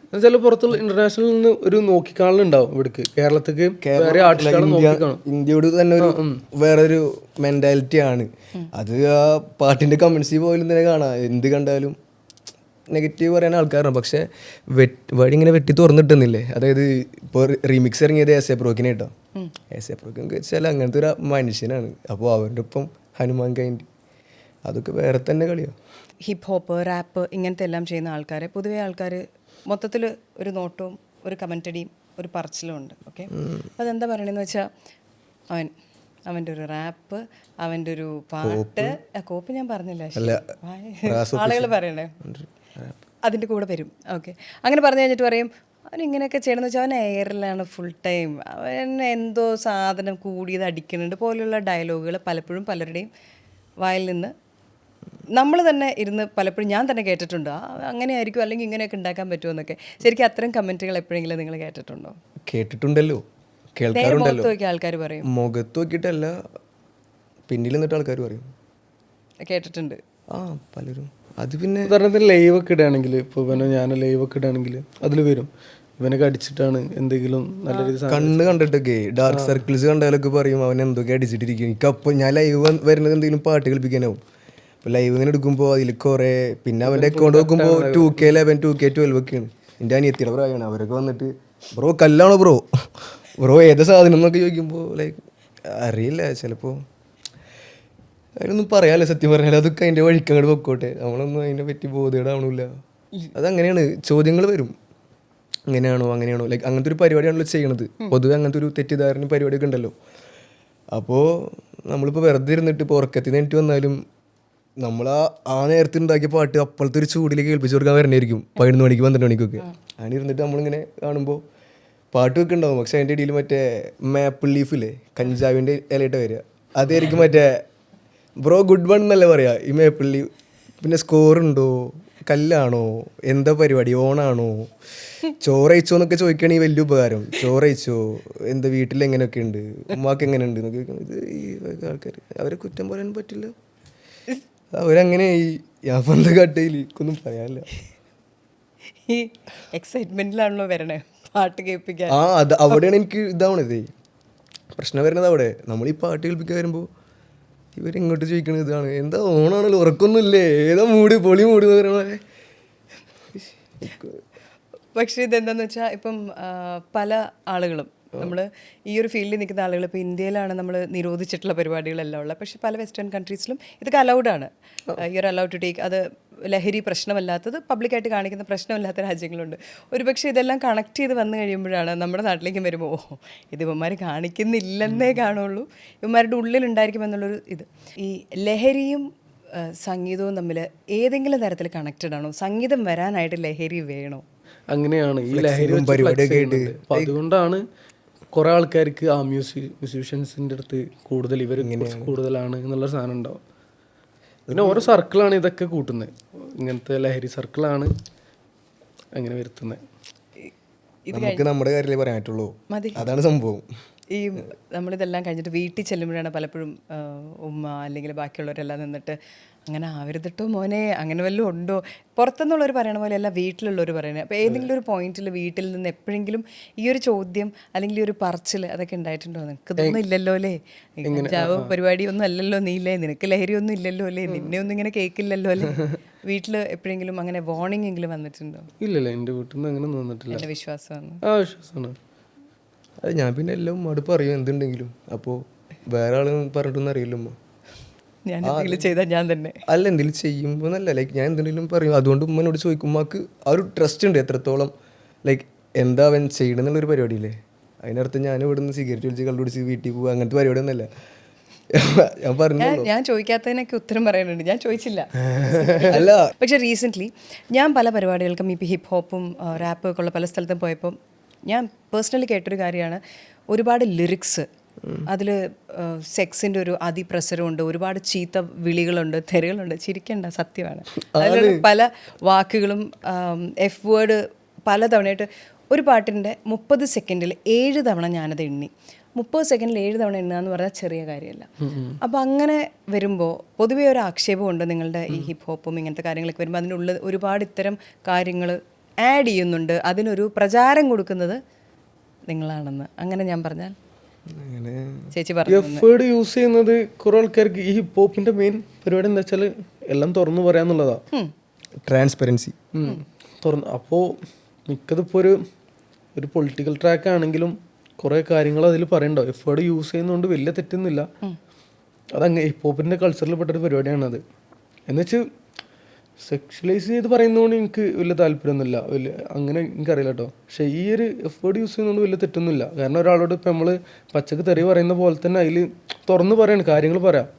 എന്നുവെച്ചാൽ പുറത്തുള്ള ഇന്റർനാഷണലിൽ നിന്ന് ഒരു നോക്കിക്കാണലുണ്ടാവും ഇവിടേക്ക്. കേരളത്തിക്ക് വേറെ ആർട്ടിസ്റ്റുകൾ നോക്കിക്കാണും. ഇന്ത്യയോട് തന്നെ ഒരു വേറൊരു മെന്റാലിറ്റി ആണ് അത്. ആ പാട്ടിന്റെ കമന്റ്സ് പോലും തന്നെ കാണാം. എന്ത് കണ്ടാലും നെഗറ്റീവ് പറയാൻ ആൾക്കാരാണ്. പക്ഷെ വഴി ഇങ്ങനെ വെട്ടി തുറന്നിട്ടുന്നില്ലേ. അതായത് ഇപ്പോൾ റീമിക്സ് ഇറങ്ങിയത് എസ് എ പ്രോക്കിനെ കേട്ടോ. എസ് എ പ്രോക്ക് എന്ന് വെച്ചാൽ അങ്ങനത്തെ ഒരു മനുഷ്യനാണ്. അപ്പോൾ അവരുടെ ഒപ്പം ഹനുമാൻ കൈൻഡ് അതൊക്കെ വേറെ തന്നെ കളിയാണ്. ഹിപ്പ് ഹോപ്പ്, റാപ്പ് ഇങ്ങനത്തെ എല്ലാം ചെയ്യുന്ന ആൾക്കാരെ പൊതുവേ ആൾക്കാർ മൊത്തത്തിൽ ഒരു നോട്ടവും ഒരു കമൻറ്റടിയും ഒരു പറച്ചിലും ഉണ്ട്. ഓക്കെ, അതെന്താ പറയണെന്ന് വെച്ചാൽ അവൻ്റെ ഒരു റാപ്പ്, അവൻ്റെ ഒരു പാട്ട്, കോപ്പ് ഞാൻ പറഞ്ഞില്ല, ആളുകൾ പറയണേ അതിൻ്റെ കൂടെ വരും. ഓക്കെ, അങ്ങനെ പറഞ്ഞു കഴിഞ്ഞിട്ട് പറയും അവൻ ഇങ്ങനെയൊക്കെ ചെയ്യണമെന്ന് വെച്ചാൽ അവൻ എയറിലാണ് ഫുൾ ടൈം, അവൻ എന്തോ സാധനം കൂടിയത് അടിക്കുന്നുണ്ട് പോലെയുള്ള ഡയലോഗുകൾ പലപ്പോഴും പലരുടെയും വായിൽ നിന്ന് നമ്മൾ തന്നെ ഇരുന്ന് പലപ്പോഴും ഞാൻ തന്നെ കേട്ടിട്ടുണ്ട്. അങ്ങനെ ആയിരിക്കും, അല്ലെങ്കിൽ ഇങ്ങനെയൊക്കെ ഉണ്ടാക്കാൻ പറ്റുമെന്നൊക്കെ. ശരിക്കും അത്തരം കമൻറ്റുകൾ എപ്പോഴെങ്കിലും നിങ്ങൾ കേട്ടിട്ടുണ്ടോ? കേട്ടിട്ടുണ്ടല്ലോ, കേൾക്കാറുണ്ടല്ലോ. മുഖത്ത് നോക്കി ആൾക്കാർ പറയും, മുഖത്ത് നോക്കിയിട്ടല്ല പിന്നിൽ നിന്നിട്ട് ആൾക്കാർ പറയും. കേട്ടിട്ടുണ്ട് പലരും. അത് പിന്നെ ഉദാഹരണത്തിന് ലൈവ് ഒക്കെ ഇടുകയാണെങ്കിൽ, ഇപ്പോൾ ഞാൻ ലൈവ് ഒക്കെ ഇടുകയാണെങ്കിൽ അതിൽ വരും ഇവനൊക്കെ അടിച്ചിട്ടാണ് എന്തെങ്കിലും നല്ല രീതി കണ്ണ് കണ്ടിട്ടൊക്കെ ഡാർക്ക് സർക്കിൾസ് കണ്ടാലൊക്കെ പറയും അവൻ എന്തൊക്കെ അടിച്ചിട്ടിരിക്കും. എനിക്കപ്പോൾ ഞാൻ ലൈവ് വരുന്നത് എന്തെങ്കിലും പാട്ട് കളിപ്പിക്കാനാവും. അപ്പോൾ ലൈവ് ഇങ്ങനെ എടുക്കുമ്പോൾ അതിൽ കുറേ, പിന്നെ അവൻ്റെ അക്കൗണ്ട് നോക്കുമ്പോൾ 2K11 2K12 ഒക്കെയാണ്. എൻ്റെ അനിയത്തിയുടെ പ്രായമാണ്. അവരൊക്കെ വന്നിട്ട് ബ്രോ കല്ലാണോ ബ്രോ ഏത് സാധനം എന്നൊക്കെ ചോദിക്കുമ്പോൾ ലൈക്ക് അറിയില്ല. ചിലപ്പോൾ അതിനൊന്നും പറയാമല്ലോ, സത്യം പറഞ്ഞാൽ അതൊക്കെ അതിൻ്റെ വഴിക്കങ്ങോട്ട് പൊക്കോട്ടെ, നമ്മളൊന്നും അതിനെ പറ്റി ബോധേടാവണില്ല. അതങ്ങനെയാണ്, ചോദ്യങ്ങൾ വരും. അങ്ങനെയാണോ ലൈക്ക് അങ്ങനത്തെ ഒരു പരിപാടിയാണല്ലോ ചെയ്യണത്. പൊതുവെ അങ്ങനത്തെ ഒരു തെറ്റിദ്ധാരണ പരിപാടിയൊക്കെ ഉണ്ടല്ലോ. അപ്പോൾ നമ്മളിപ്പോൾ വെറുതെ ഇരുന്നിട്ട് ഇപ്പോൾ ഉറക്കത്തിൽ നിന്ന് എനിക്ക് വന്നാലും നമ്മൾ ആ നേരത്തെ ഉണ്ടാക്കിയ പാട്ട് അപ്പോഴത്തെ ഒരു ചൂടിലേക്ക് കേൾപ്പിച്ച് കൊടുക്കാൻ വരണമായിരിക്കും 11 മണിക്ക് 12 മണിക്കൊക്കെ. അങ്ങനെ ഇരുന്നിട്ട് നമ്മളിങ്ങനെ കാണുമ്പോൾ പാട്ട് ഒക്കെ ഉണ്ടാവും. പക്ഷെ അതിൻ്റെ ഇടയിൽ മറ്റേ മാപ്പിൾ ലീഫില്ലേ, കഞ്ചാവിൻ്റെ ഇലയിട്ട് വരിക, അതായിരിക്കും മറ്റേ ബ്രോ ഗുഡ് വൺ എന്നല്ലേ പറയാ ഈ മാപ്പിൾ ലീഫ്. പിന്നെ സ്കോറുണ്ടോ, കല്ലാണോ, എന്താ പരിപാടി, ഓണാണോ, ചോറയച്ചോ എന്നൊക്കെ ചോദിക്കുകയാണെങ്കിൽ വലിയ ഉപകാരം. ചോറയച്ചോ, എന്താ വീട്ടിൽ എങ്ങനെയൊക്കെ ഉണ്ട്, ഉമ്മാക്ക് എങ്ങനെ ഉണ്ട് എന്നൊക്കെ ചോദിക്കണം. ഇത് ഈ ആൾക്കാർ അവരെ കുറ്റം പറയാൻ പറ്റില്ല. അവരങ്ങനെ ഞാൻ പന്ത് കട്ടയിൽ ഒന്നും പറയാനില്ല. ഈ എക്സൈറ്റ്മെന്റിലാണല്ലോ വരണേ പാട്ട് കേൾപ്പിക്കാൻ. അത് അവിടെയാണ് എനിക്ക് ഇതാവണത് പ്രശ്നം വരുന്നത്. അവിടെ നമ്മൾ ഈ പാട്ട് കേൾപ്പിക്കാൻ വരുമ്പോൾ ഇവരിങ്ങോട്ട് ചോദിക്കണത് ഇതാണ്, എന്താ ഓണാണല്ലോ, ഉറക്കൊന്നുമില്ലേ, ഏതാ മൂഡ്, പൊളി മൂഡ് എന്ന് പറയണ. പക്ഷേ ഇതെന്താന്ന് വെച്ചാൽ ഇപ്പം പല ആളുകളും നമ്മൾ ഈ ഒരു ഫീൽഡിൽ നിൽക്കുന്ന ആളുകൾ ഇപ്പോൾ ഇന്ത്യയിലാണ് നമ്മൾ നിരോധിച്ചിട്ടുള്ള പരിപാടികളെല്ലാം ഉള്ളത്. പക്ഷേ പല വെസ്റ്റേൺ കൺട്രീസിലും ഇതൊക്കെ അലൗഡാണ്. You are allowed to take. അത് ലഹരി പ്രശ്നമല്ലാത്തത് പബ്ലിക്കായിട്ട് കാണിക്കുന്ന പ്രശ്നമില്ലാത്ത രാജ്യങ്ങളുണ്ട്. ഒരുപക്ഷെ ഇതെല്ലാം കണക്ട് ചെയ്ത് വന്നു കഴിയുമ്പോഴാണ് നമ്മുടെ നാട്ടിലേക്ക് വരുമ്പോൾ ഇത് ഇവന്മാർ കാണിക്കുന്നില്ലെന്നേ കാണുള്ളൂ, ഇവന്മാരുടെ ഉള്ളിലുണ്ടായിരിക്കുമെന്നുള്ളൊരു ഇത്. ഈ ലഹരിയും സംഗീതവും തമ്മിൽ ഏതെങ്കിലും തരത്തിൽ കണക്റ്റഡ് ആണോ? സംഗീതം വരാനായിട്ട് ലഹരി വേണോ? അങ്ങനെയാണ് ഈ ലഹരി അപ്പം അതുകൊണ്ടാണ് കുറേ ആൾക്കാർക്ക് ആ മ്യൂസീഷ്യൻസിൻ്റെ അടുത്ത് കൂടുതൽ ഇവർ കൂടുതലാണ് എന്നുള്ള സാധനം ഉണ്ടാവും. പിന്നെ ഓരോ സർക്കിളാണ് ഇതൊക്കെ കൂട്ടുന്നത്, ഇങ്ങനത്തെ ലഹരി സർക്കിളാണ് അങ്ങനെ വരുത്തുന്നത്. നമുക്ക് നമ്മുടെ കാര്യത്തിലേ പറയാൻ പറ്റുള്ളൂ, അതാണ് സംഭവം. ഈ നമ്മളിതെല്ലാം കഴിഞ്ഞിട്ട് വീട്ടിൽ ചെല്ലുമ്പോഴാണ് പലപ്പോഴും ഉമ്മ അല്ലെങ്കിൽ ബാക്കിയുള്ളവരെല്ലാം നിന്നിട്ട് അങ്ങനെ ആവരുതിട്ടോ മോനെ, അങ്ങനെ വല്ലതും ഉണ്ടോ, പുറത്തുനിന്നുള്ളവർ പറയണ പോലെ അല്ല വീട്ടിലുള്ളവർ പറയുന്നത്. അപ്പോൾ ഏതെങ്കിലും ഒരു പോയിന്റിൽ വീട്ടിൽ നിന്ന് എപ്പോഴെങ്കിലും ഈ ഒരു ചോദ്യം അല്ലെങ്കിൽ ഈ ഒരു പറച്ചിൽ അതൊക്കെ ഉണ്ടായിട്ടുണ്ടോ? നിനക്ക് ഇതൊന്നും ഇല്ലല്ലോ അല്ലേ, ജാവോ പരിപാടി ഒന്നും അല്ലല്ലോ നീല്ലേ, നിനക്ക് ലഹരി ഒന്നും ഇല്ലല്ലോ അല്ലേ, നിന്നെ ഒന്നും ഇങ്ങനെ കേൾക്കില്ലല്ലോ അല്ലേ, വീട്ടിൽ എപ്പോഴെങ്കിലും അങ്ങനെ വാർണിംഗ് എങ്കിലും വന്നിട്ടുണ്ടോ? ഇല്ലല്ല, എൻ്റെ വീട്ടിൽ നിന്ന് അങ്ങനെ വന്നിട്ടില്ല. എൻ്റെ വിശ്വാസമാണ്. വിശ്വാസമാണ്. അത് ഞാൻ പിന്നെ എല്ലാം ഉമ്മയോട് പറയും എന്തുണ്ടെങ്കിലും. അപ്പോൾ വേറെ ആൾ പറഞ്ഞിട്ടൊന്നും അറിയില്ല ഉമ്മ. ഞാൻ എന്തെങ്കിലും ചെയ്താൽ ഞാൻ തന്നെ. അല്ല, എന്തെങ്കിലും ചെയ്യുമ്പോൾ എന്നല്ല, ലൈക്ക് ഞാൻ എന്തെങ്കിലും പറയും. അതുകൊണ്ട് ഉമ്മനോട് ചോദിക്കും. ഉമ്മക്ക് ആ ഒരു ട്രസ്റ്റ് ഉണ്ട് എത്രത്തോളം, ലൈക്ക് എന്താ അവൻ ചെയ്യണമെന്നുള്ളൊരു പരിപാടിയില്ലേ. അതിനർത്ഥം ഞാൻ ഇവിടുന്ന് സിഗരറ്റ് വലിച്ച് കള്ളുപിടിച്ച് വീട്ടിൽ പോകുക അങ്ങനത്തെ പരിപാടി ഒന്നുമല്ല. ഞാൻ പറഞ്ഞു ഞാൻ ചോദിക്കാത്തതിനൊക്കെ ഉത്തരം പറയാനുണ്ട്, ഞാൻ ചോദിച്ചില്ല. അല്ല. പക്ഷെ റീസെൻ്റ്ലി ഞാൻ പല പരിപാടികൾക്കും ഇപ്പോൾ ഹിപ്പ് ഹോപ്പും റാപ്പും ഒക്കെ ഉള്ള പല സ്ഥലത്തും പോയപ്പോൾ ഞാൻ പേഴ്സണലി കേട്ടൊരു കാര്യമാണ്, ഒരുപാട് ലിറിക്സ് അതിൽ സെക്സിൻ്റെ ഒരു അതിപ്രസരമുണ്ട്, ഒരുപാട് ചീത്ത വിളികളുണ്ട്, തെറികളുണ്ട്. ചിരിക്കേണ്ട, സത്യമാണ്. അതിലുള്ള പല വാക്കുകളും എഫ് വേർഡ് പലതവണയായിട്ട്. ഒരു പാട്ടിൻ്റെ 30 സെക്കൻഡിൽ 7 തവണ ഞാനത് എണ്ണി. 30 സെക്കൻഡിൽ 7 തവണ എണ്ണുക എന്ന് പറഞ്ഞാൽ ചെറിയ കാര്യമല്ല. അപ്പോൾ അങ്ങനെ വരുമ്പോൾ പൊതുവേ ഒരു ആക്ഷേപമുണ്ട് നിങ്ങളുടെ ഈ ഹിപ്പ് ഹോപ്പും ഇങ്ങനത്തെ കാര്യങ്ങളൊക്കെ വരുമ്പോൾ അതിനുള്ള ഒരുപാട് ഇത്തരം കാര്യങ്ങൾ ആഡ് ചെയ്യുന്നുണ്ട്, അതിനൊരു പ്രചാരം കൊടുക്കുന്നത് നിങ്ങളാണെന്ന്. അങ്ങനെ ഞാൻ പറഞ്ഞാൽ ചേച്ചി പറഞ്ഞു. എഫേർഡ് യൂസ് ചെയ്യുന്നത് കുറെ ആൾക്കാർക്ക് ഈ ഹിപ്പ് ഹോപ്പിന്റെ മെയിൻ പരിപാടി എന്താ വെച്ചാൽ എല്ലാം തുറന്നു പറയാന്നുള്ളതാ, ട്രാൻസ്പെറൻസി തുറന്ന്. അപ്പോൾ മിക്കതിപ്പോൾ ഒരു പൊളിറ്റിക്കൽ ട്രാക്ക് ആണെങ്കിലും കുറേ കാര്യങ്ങൾ അതിൽ പറയണ്ടാവും. എഫേർഡ് യൂസ് ചെയ്യുന്നതുകൊണ്ട് വലിയ തെറ്റൊന്നുമില്ല. അതങ്ങനെ ഹിപ്പ് ഹോപ്പിൻ്റെ കൾച്ചറിൽ പെട്ടൊരു പരിപാടിയാണത്. എന്നുവെച്ചാൽ സെക്ഷലൈസ് ചെയ്ത് പറയുന്നതുകൊണ്ട് എനിക്ക് വലിയ താല്പര്യമൊന്നുമില്ല, വലിയ അങ്ങനെ എനിക്കറിയില്ല കേട്ടോ. പക്ഷേ ഈ ഒരു എഫേർഡ് യൂസ് ചെയ്യുന്നതുകൊണ്ട് വലിയ തെറ്റൊന്നുമില്ല. കാരണം ഒരാളോട് ഇപ്പം നമ്മൾ പച്ചക്ക് തെറി പറയുന്ന പോലെ തന്നെ അതിൽ തുറന്ന് പറയാണ്, കാര്യങ്ങൾ പറയാം.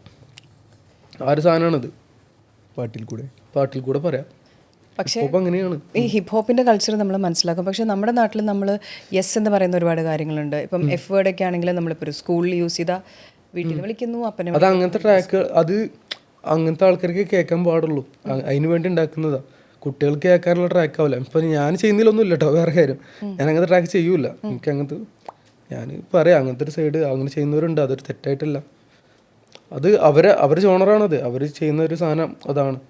ആ ഒരു സാധനമാണത്, പാട്ടിൽ കൂടെ പറയാം. പക്ഷേ അങ്ങനെയാണ് ഈ ഹിപ്പ് ഹോപ്പിൻ്റെ കൾച്ചർ നമ്മൾ മനസ്സിലാക്കും. പക്ഷേ നമ്മുടെ നാട്ടിൽ നമ്മൾ യെസ് എന്ന് പറയുന്ന ഒരുപാട് കാര്യങ്ങളുണ്ട്. ഇപ്പം എഫ് വേർഡൊക്കെ ആണെങ്കിൽ നമ്മളിപ്പോൾ ഒരു സ്കൂളിൽ യൂസ് ചെയ്താൽ വീട്ടിൽ വിളിക്കുന്നു, അപ്പനെ. അത് അങ്ങനത്തെ ട്രാക്ക്, അത് അങ്ങനത്തെ ആൾക്കാർക്ക് കേൾക്കാൻ പാടുള്ളൂ, അതിന് വേണ്ടി ഉണ്ടാക്കുന്നതാ. കുട്ടികൾക്ക് കേൾക്കാനുള്ള ട്രാക്ക് ആവില്ല. ഇപ്പം ഞാൻ ചെയ്യുന്നതിലൊന്നും ഇല്ല കേട്ടോ, വേറെ കാര്യം. ഞാൻ അങ്ങനത്തെ ട്രാക്ക് ചെയ്യൂല. എനിക്ക് അങ്ങനത്തെ ഞാൻ പറയാം, അങ്ങനത്തെ ഒരു സൈഡ് അങ്ങനെ ചെയ്യുന്നവരുണ്ട്, അതൊരു തെറ്റായിട്ടല്ല. അത് അവരെ ജോണറാണത്, അവർ ചെയ്യുന്ന ഒരു സാധനം അതാണ്.